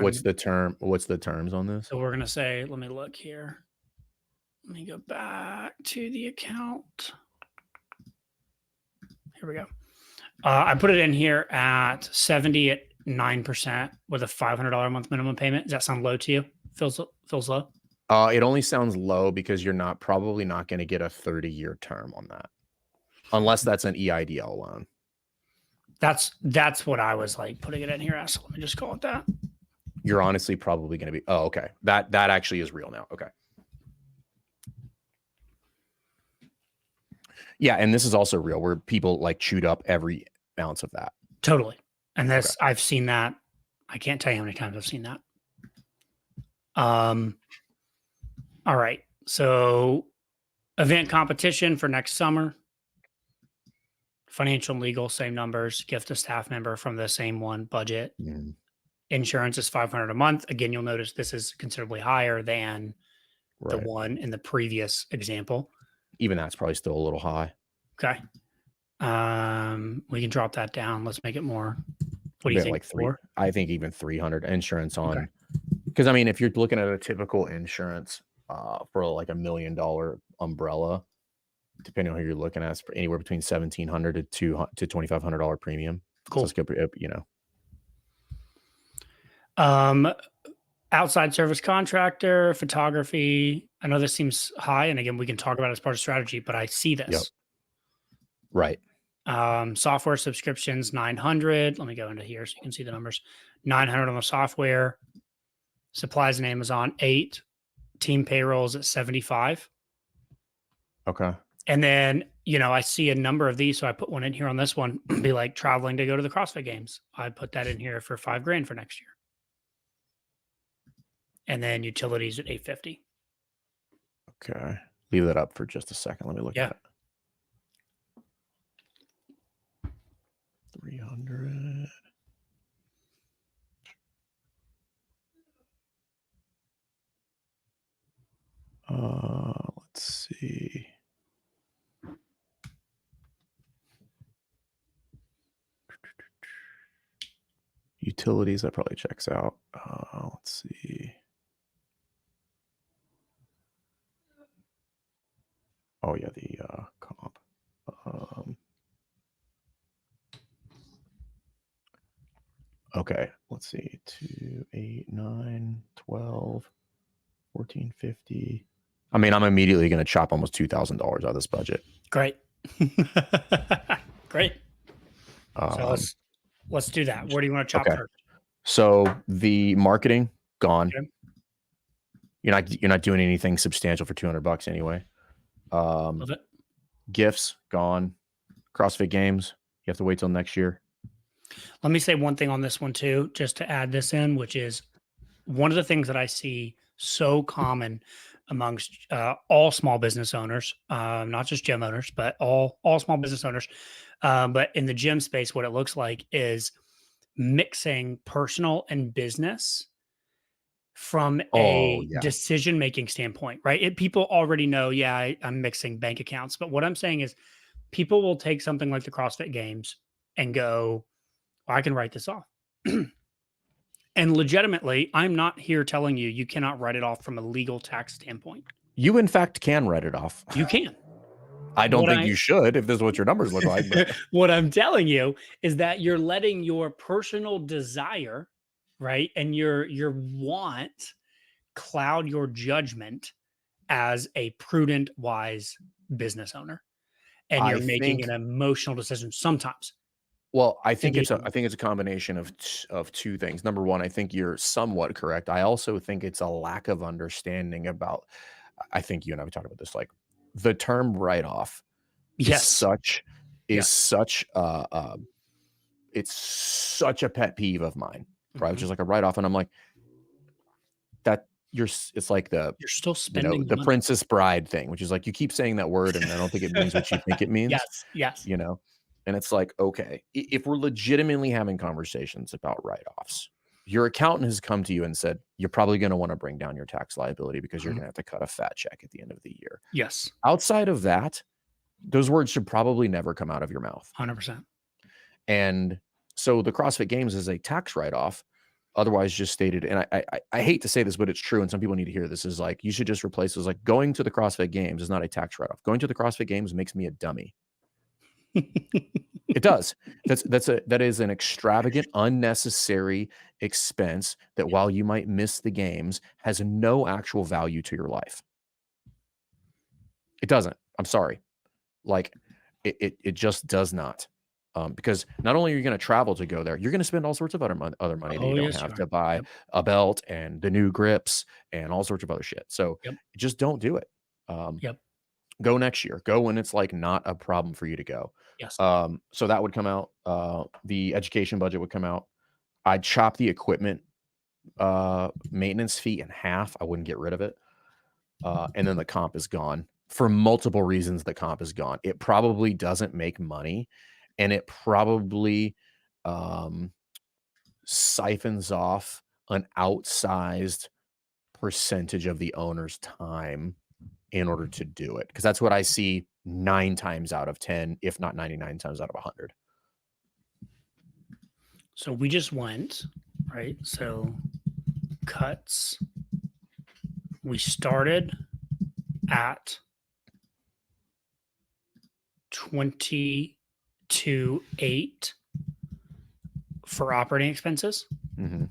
What's the terms on this? So we're gonna say, let me look here. Let me go back to the account. Here we go. I put it in here at 70 at 9% with a $500 a month minimum payment. Does that sound low to you? Feels low? It only sounds low because you're probably not going to get a 30-year term on that, unless that's an EIDL loan. That's what I was like putting it in here as. So let me just call it that. You're honestly probably going to be. Oh, okay. That actually is real now. Okay. Yeah, and this is also real where people like chewed up every ounce of that. Totally. And this, I've seen that. I can't tell you how many times I've seen that. All right. So event competition for next summer. Financial and legal, same numbers. Gift a staff member from the same one budget. Mm. Insurance is $500 a month. Again, you'll notice this is considerably higher than the one in the previous example. Even that's probably still a little high. Okay. We can drop that down. Let's make it more. What do you think? Like I think even 300 insurance on, because I mean, if you're looking at a typical insurance for like $1 million umbrella, depending on who you're looking at, it's anywhere between $1,700 to $2,500 premium. Cool. So it's good, outside service contractor, photography. I know this seems high, and again, we can talk about it as part of strategy, but I see this. Yep. Right. Software subscriptions, 900. Let me go into here so you can see the numbers. 900 on the software. Supplies and Amazon, 8. Team payrolls at 75. Okay. And then, I see a number of these, so I put one in here on this one. Be like traveling to go to the CrossFit games. I put that in here for $5,000 for next year. And then utilities at 850. Okay. Leave that up for just a second. Let me look at it. 300. Let's see. utilities, that probably checks out. Let's see. Oh yeah, the comp. Okay, let's see. 2, 8, 9, 12, 1450. I mean, I'm immediately going to chop almost $2,000 out of this budget. Great. Great. So let's do that. Where do you want to chop first? So the marketing gone. Okay. You're not doing anything substantial for $200 anyway. Love it. Gifts gone. CrossFit Games, you have to wait till next year. Let me say one thing on this one too, just to add this in, which is one of the things that I see so common amongst all small business owners, not just gym owners, but all small business owners. But in the gym space, what it looks like is mixing personal and business from a decision-making standpoint, right? People already know, I'm mixing bank accounts. But what I'm saying is people will take something like the CrossFit Games and go, I can write this off. And legitimately, I'm not here telling you cannot write it off from a legal tax standpoint. You, in fact, can write it off. You can. I don't think you should if this is what your numbers look like. But what I'm telling you is that you're letting your personal desire, right, and your want cloud your judgment as a prudent, wise business owner. And you're making an emotional decision sometimes. Well, I think it's a combination of two things. Number one, I think you're somewhat correct. I also think it's a lack of understanding about. I think you and I have talked about this. Like the term write-off, is such it's such a pet peeve of mine. Right, which is like a write-off, and I'm like that. It's like you're still spending the Princess Bride thing, which is like you keep saying that word, and I don't think it means what you think it means. Yes. And it's like, okay, if we're legitimately having conversations about write-offs, your accountant has come to you and said, you're probably going to want to bring down your tax liability because you're going to have to cut a fat check at the end of the year. Yes. Outside of that, those words should probably never come out of your mouth. 100%. And so the CrossFit Games is a tax write-off, otherwise just stated. And I hate to say this, but it's true. And some people need to hear this is like, you should just replace this. Like going to the CrossFit Games is not a tax write-off. Going to the CrossFit Games makes me a dummy. It does. That is an extravagant, unnecessary expense that while you might miss the games, has no actual value to your life. It doesn't. I'm sorry. Like it just does not. Because not only are you going to travel to go there, you're going to spend all sorts of other money that you don't have to buy a belt and the new grips and all sorts of other shit. So just don't do it. Go next year. Go when it's like not a problem for you to go. Yes. So that would come out. The education budget would come out. I'd chop the equipment maintenance fee in half. I wouldn't get rid of it. And then the comp is gone for multiple reasons. The comp is gone. It probably doesn't make money, and it probably siphons off an outsized percentage of the owner's time in order to do it. Because that's what I see 9 times out of 10, if not 99 times out of 100. So we just went, right? So cuts. We started at 22.8 for operating expenses. Mm-hmm.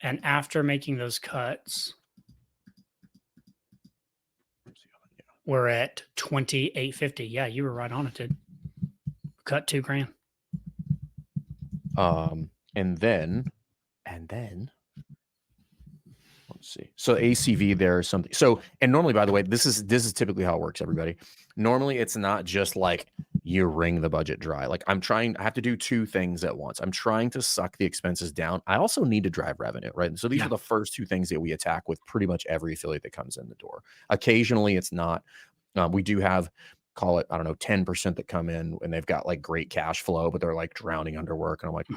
And after making those cuts, we're at 28.50. Yeah, you were right on it, dude. Cut $2,000. And then let's see. So ACV there is something. So, and normally, by the way, this is typically how it works, everybody. Normally it's not just like you wring the budget dry. Like I have to do 2 things at once. I'm trying to suck the expenses down. I also need to drive revenue, right? And so these are the first 2 things that we attack with pretty much every affiliate that comes in the door. Occasionally it's not. We do have, call it, I don't know, 10% that come in and they've got like great cash flow, but they're like drowning under work. And I'm like,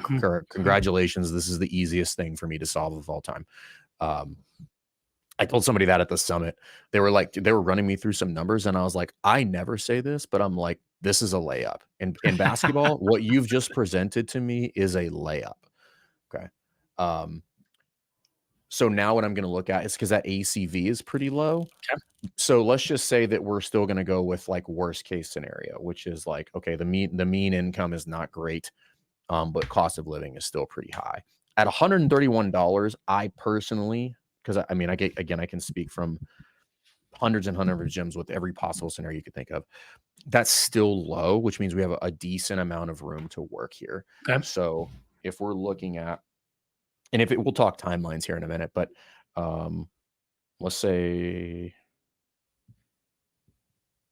congratulations. This is the easiest thing for me to solve of all time. I told somebody that at the summit. They were running me through some numbers and I was like, I never say this, but I'm like, this is a layup. And in basketball, what you've just presented to me is a layup. Okay. So now what I'm going to look at is because that ACV is pretty low. Okay. So let's just say that we're still going to go with like worst case scenario, which is like, okay, the mean income is not great, but cost of living is still pretty high. At $131, I personally, because I mean, I can speak from hundreds and hundreds of gyms with every possible scenario you could think of. That's still low, which means we have a decent amount of room to work here. Okay. So if we're looking at, and we'll talk timelines here in a minute, but let's say,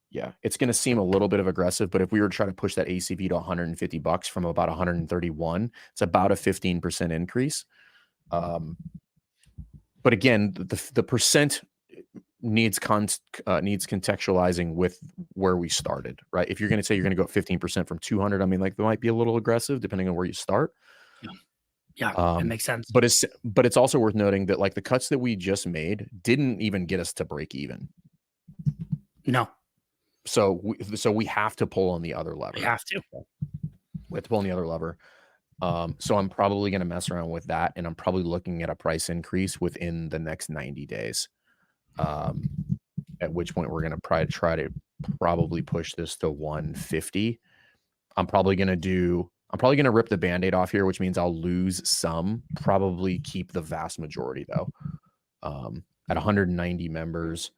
yeah, it's going to seem a little bit of aggressive, but if we were to try to push that ACV to $150 from about 131, it's about a 15% increase. But again, the percent needs contextualizing with where we started, right? If you're going to say you're going to go up 15% from 200, I mean, like, that might be a little aggressive depending on where you start. Yeah, it makes sense. But it's also worth noting that like the cuts that we just made didn't even get us to break even. No. So we have to pull on the other lever. We have to pull on the other lever. So I'm probably going to mess around with that, and I'm probably looking at a price increase within the next 90 days. At which point we're going to try to push this to 150. I'm probably going to rip the Band-Aid off here, which means I'll lose some, probably keep the vast majority though. At 190 members,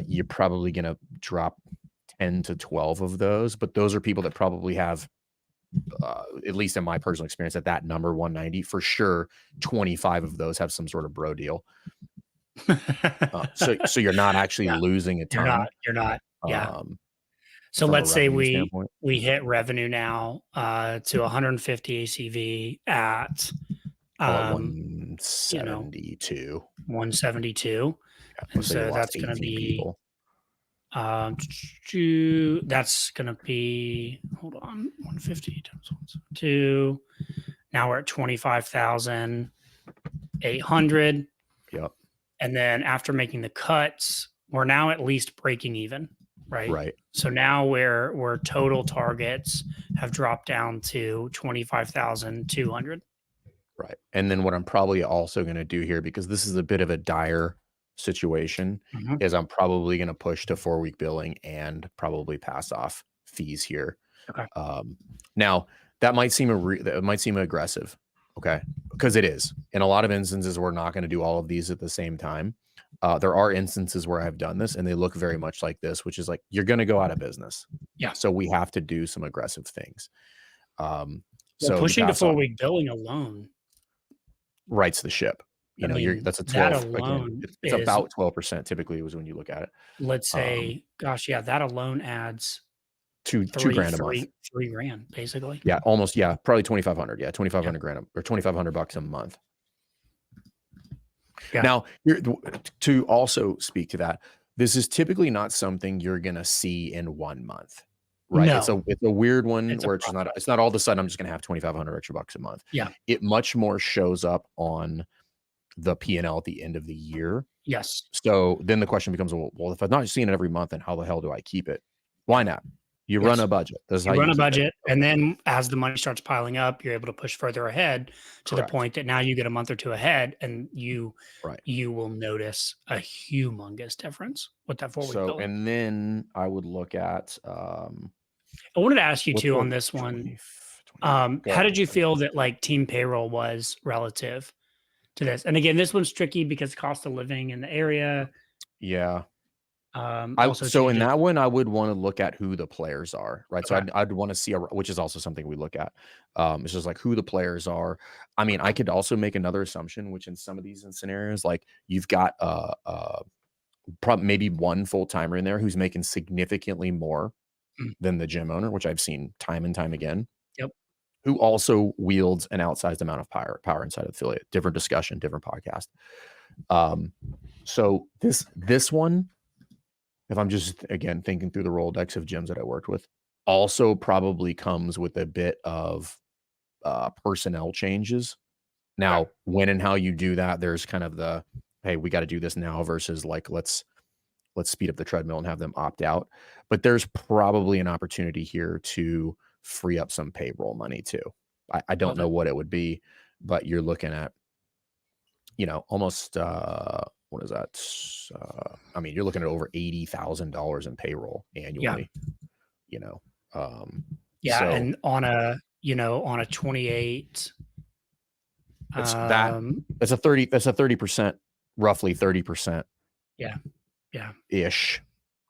you're probably going to drop 10 to 12 of those, but those are people that probably have, at least in my personal experience, at that number 190 for sure, 25 of those have some sort of bro deal. So you're not actually losing a ton. You're not. Yeah. So let's say we hit revenue now to 150 ACV at 172. 172. Yeah, and so that's going to be that's going to be, hold on, 150 times 172. Now we're at 25,800. Yep. And then after making the cuts, we're now at least breaking even, right? Right. So now we're total targets have dropped down to 25,200. Right. And then what I'm probably also going to do here, because this is a bit of a dire situation, is I'm probably going to push to 4-week billing and probably pass off fees here. Okay. Now that might seem aggressive. Okay. Because it is. In a lot of instances, we're not going to do all of these at the same time. There are instances where I've done this and they look very much like this, which is like, you're going to go out of business. Yeah. So we have to do some aggressive things. So pushing to 4-week billing alone rights the ship. That's a 12. Again, it's about 12% typically was when you look at it. Let's say, that alone adds $2,000 a month. $3,000 basically. Yeah, almost. Yeah, probably 2,500. Yeah, 2,500 grand or $2,500 a month. Yeah. Now, to also speak to that, this is typically not something you're gonna see in 1 month, right? No. It's a weird one where it's not all of a sudden I'm just gonna have 2,500 extra bucks a month. Yeah, it much more shows up on the P&L at the end of the year. Yes. So then the question becomes, well, if I'm not seeing it every month, then how the hell do I keep it? Why not? You run a budget. You run a budget, and then as the money starts piling up, you're able to push further ahead to the point that now you get a month or two ahead, and you will notice a humongous difference with that 4-week billing. And then I would look at. I wanted to ask you too on this one. How did you feel that like team payroll was relative to this? And again, this one's tricky because cost of living in the area. Yeah. So in that one, I would want to look at who the players are, right? Okay. So I'd want to see, which is also something we look at. It's just like who the players are. I mean, I could also make another assumption, which in some of these scenarios, like you've got maybe one full-timer in there who's making significantly more than the gym owner, which I've seen time and time again. Yep. Who also wields an outsized amount of power inside of affiliate. Different discussion, different podcast. So this one, if I'm just, again, thinking through the Rolodex of gyms that I worked with, also probably comes with a bit of personnel changes. Now, when and how you do that, there's kind of the, hey, we got to do this now versus like, let's let's speed up the treadmill and have them opt out. But there's probably an opportunity here to free up some payroll money too. I don't Love know it. what it would be, but you're looking at, almost what is that? I mean, you're looking at over $80,000 in payroll annually. You know, Yeah, so and on a 28, that's um, that's a 30%, roughly 30% yeah, ish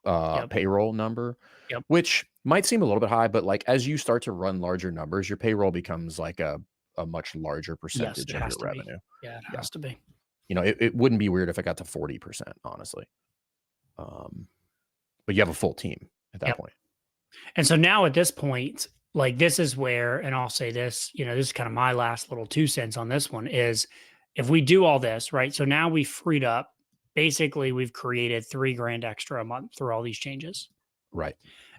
yep, payroll number, yep. which might seem a little bit high, but like as you start to run larger numbers, your payroll becomes like a much larger Yes, percentage it of has your to be. revenue. Yeah, it Yeah. has to be. It wouldn't be weird if it got to 40%, honestly. But you have a full team at that Yep. point. And so now at this point, like this is where, and I'll say this, this is kind of my last little 2 cents on this one is if we do all this, right? So now we freed up, basically we've created 3 grand extra a month through all these changes. Right.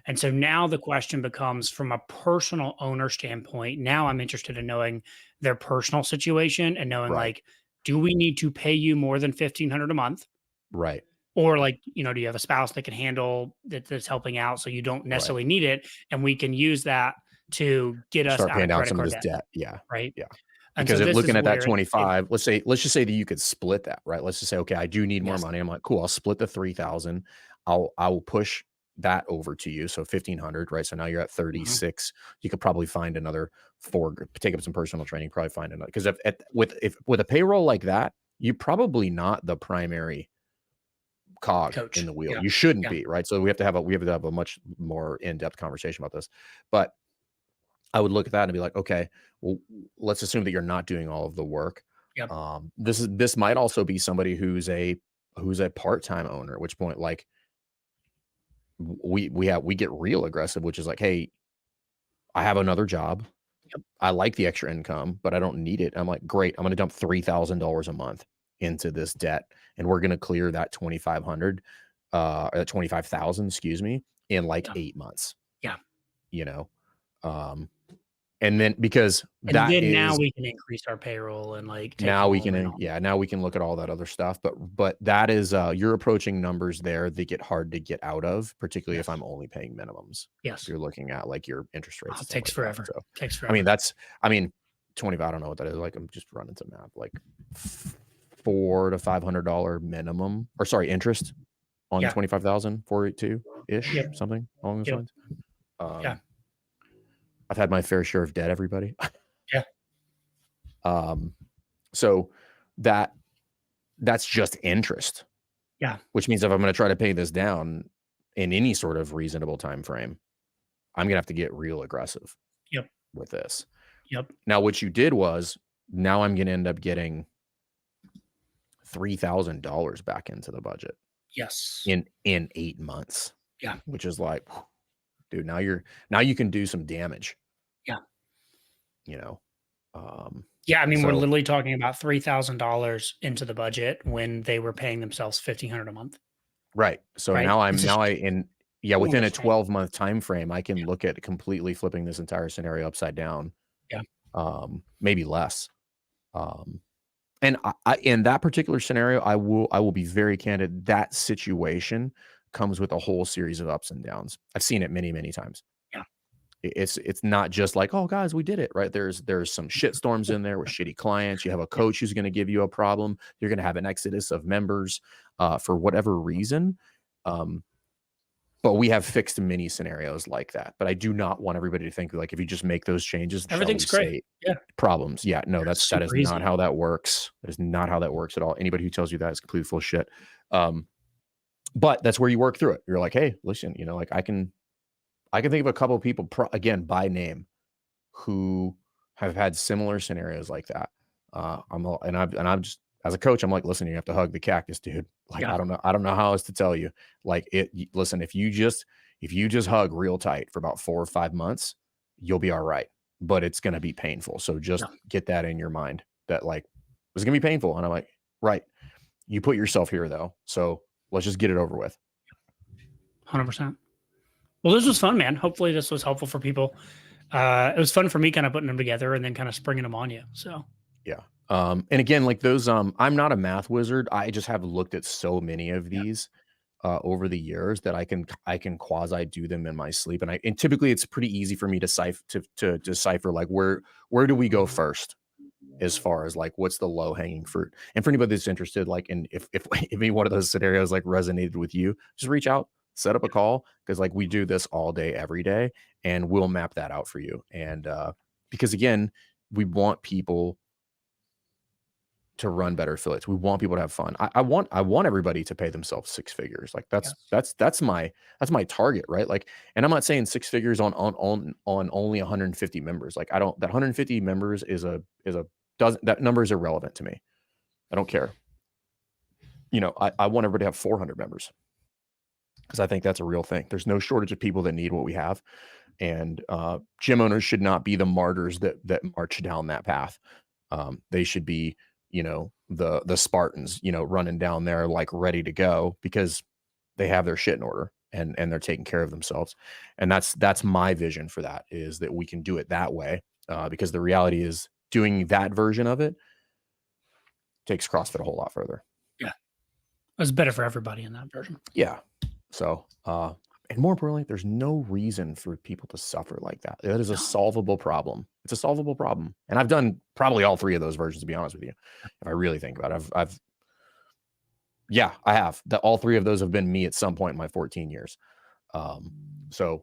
And so now the question becomes from a personal owner standpoint, now I'm interested in knowing their personal situation and knowing Right. like, do we need to pay you more than 1,500 a month? Right. Or like, do you have a spouse that can handle that's helping out so you don't Right. necessarily need it? And we can use that to get us Start out paying of down credit some of card this debt. Yeah. right? Yeah. And Because so this looking is at that where 25, let's just say that you could split that, right? Let's just say, okay, I do need more yes, money. I'm like, cool, I'll split the 3,000. I will push that over to you. So 1,500, right? So now you're at 36. You could probably find another take up some personal training, probably find another, because with a payroll like that, you're probably not the primary cog coach. in the wheel. Yeah. You shouldn't Yeah. be, right? So we have to have a much more in-depth conversation about this. But I would look at that and be like, okay, well, let's assume that you're not doing all of the work. Yep. This might also be somebody who's a part-time owner, at which point, like we get real aggressive, which is like, hey, I have another job. Yep. I like the extra income, but I don't need it. I'm like, great, I'm going to dump $3,000 a month into this debt, and we're going to clear that 2,500, 25,000, excuse me, in like 8 months. Yeah. And then because And that then now is we can increase our payroll and like take now we home and can all. now we can look at all that other stuff, but that is you're approaching numbers there that get hard to get out of, particularly if Yes. I'm only paying minimums. Yes. You're looking at like your interest rates. Oh, And it stuff takes like forever. that. So Takes forever. I mean 25, I don't know what that is. Like I'm just running some math, like $400 to $500 minimum, or sorry, interest on 25,000, 482 ish, something along those lines. Yeah. I've had my fair share of debt, everybody. Yeah. So that's just interest. Yeah. Which means if I'm going to try to pay this down in any sort of reasonable time frame, I'm going to have to get real aggressive. Yep. With this. Yep. Now, what you did was now I'm going to end up getting $3,000 back into the budget. Yes. In 8 months. Yeah. Which is like, dude, now you can do some damage. Yeah. Yeah, I mean, we're literally talking about $3,000 into the budget when they were paying themselves $1,500 a month. Right. So right? Within a 12-month time frame, I can look at completely flipping this entire scenario upside down. Yeah. Maybe less. And in that particular scenario, I will be very candid. That situation comes with a whole series of ups and downs. I've seen it many, many times. Yeah. It's not just like, oh guys, we did it, right? There's some shit storms in there with shitty clients. You have a coach who's going to give you a problem. You're going to have an exodus of members for whatever reason. But we have fixed many scenarios like that. But I do not want everybody to think like if you just make those changes, everything's great. Yeah. Problems. Yeah. No, that is easy. not how that works. That is not how that works at all. Anybody who tells you that is completely full of shit. But that's where you work through it. You're like, hey, listen, like I can think of a couple of people again by name who have had similar scenarios like that. I'm just as a coach, I'm like, listen, you have to hug the cactus, dude. Like, I don't know how else to tell you. Like listen, if you just hug real tight for about 4 or 5 months, you'll be all right. But it's going to be painful. So just get that in your mind that like, it's going to be painful. And I'm like, right. You put yourself here though. So let's just get it over with. 100%. Well, this was fun, man. Hopefully this was helpful for people. It was fun for me kind of putting them together and then kind of springing them on you. So yeah. And again, like those, I'm not a math wizard. I just have looked at so many of these. over the years that I can quasi do them in my sleep, and typically it's pretty easy for me to decipher like where do we go first as far as like what's the low hanging fruit. And for anybody that's interested, like, and if any one of those scenarios like resonated with you, just reach out, set up a call, because like we do this all day, every day, and we'll map that out for you. And because again, we want people to run better affiliates. We want people to have fun. I want everybody to pay themselves six figures. Like that's my target, right? Like, and I'm not saying six figures on only 150 members. Like that 150 members that number is irrelevant to me. I don't care. I want everybody to have 400 members because I think that's a real thing. There's no shortage of people that need what we have, and gym owners should not be the martyrs that march down that path. They should be, the Spartans, running down there like ready to go because they have their shit in order and they're taking care of themselves. And that's my vision for that, is that we can do it that way. Because the reality is doing that version of it takes CrossFit a whole lot further. Yeah. It's better for everybody in that version. Yeah. So, and more importantly, there's no reason for people to suffer like that. That is a solvable problem. It's a solvable problem. And I've done probably all three of those versions, to be honest with you. If I really think about it, I have. All three of those have been me at some point in my 14 years. So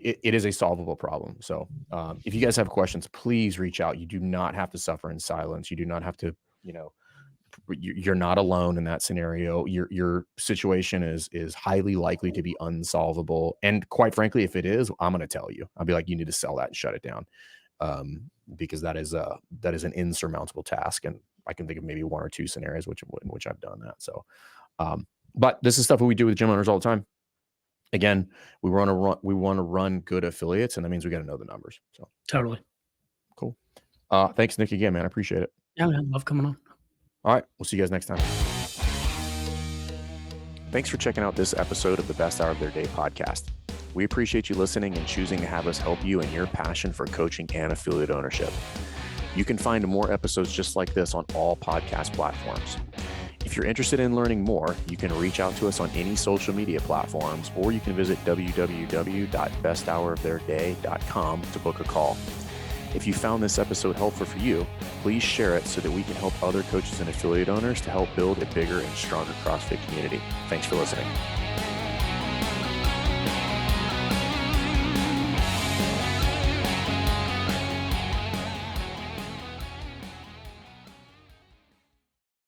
it is a solvable problem. So if you guys have questions, please reach out. You do not have to suffer in silence. You do not have to, you're not alone in that scenario. Your situation is highly likely to be unsolvable. And quite frankly, if it is, I'm going to tell you. I'll be like, you need to sell that and shut it down. Because that is an insurmountable task. And I can think of maybe one or two scenarios in which I've done that. So, but this is stuff that we do with gym owners all the time. Again, we want to run good affiliates, and that means we got to know the numbers. So totally cool. Thanks, Nick, again, man. I appreciate it. Yeah, man, love coming on. All right, we'll see you guys next time. Thanks for checking out this episode of the Best Hour of Their Day podcast. We appreciate you listening and choosing to have us help you in your passion for coaching and affiliate ownership. You can find more episodes just like this on all podcast platforms. If you're interested in learning more, you can reach out to us on any social media platforms, or you can visit www.besthouroftheirday.com to book a call. If you found this episode helpful for you, please share it so that we can help other coaches and affiliate owners to help build a bigger and stronger CrossFit community. Thanks for listening.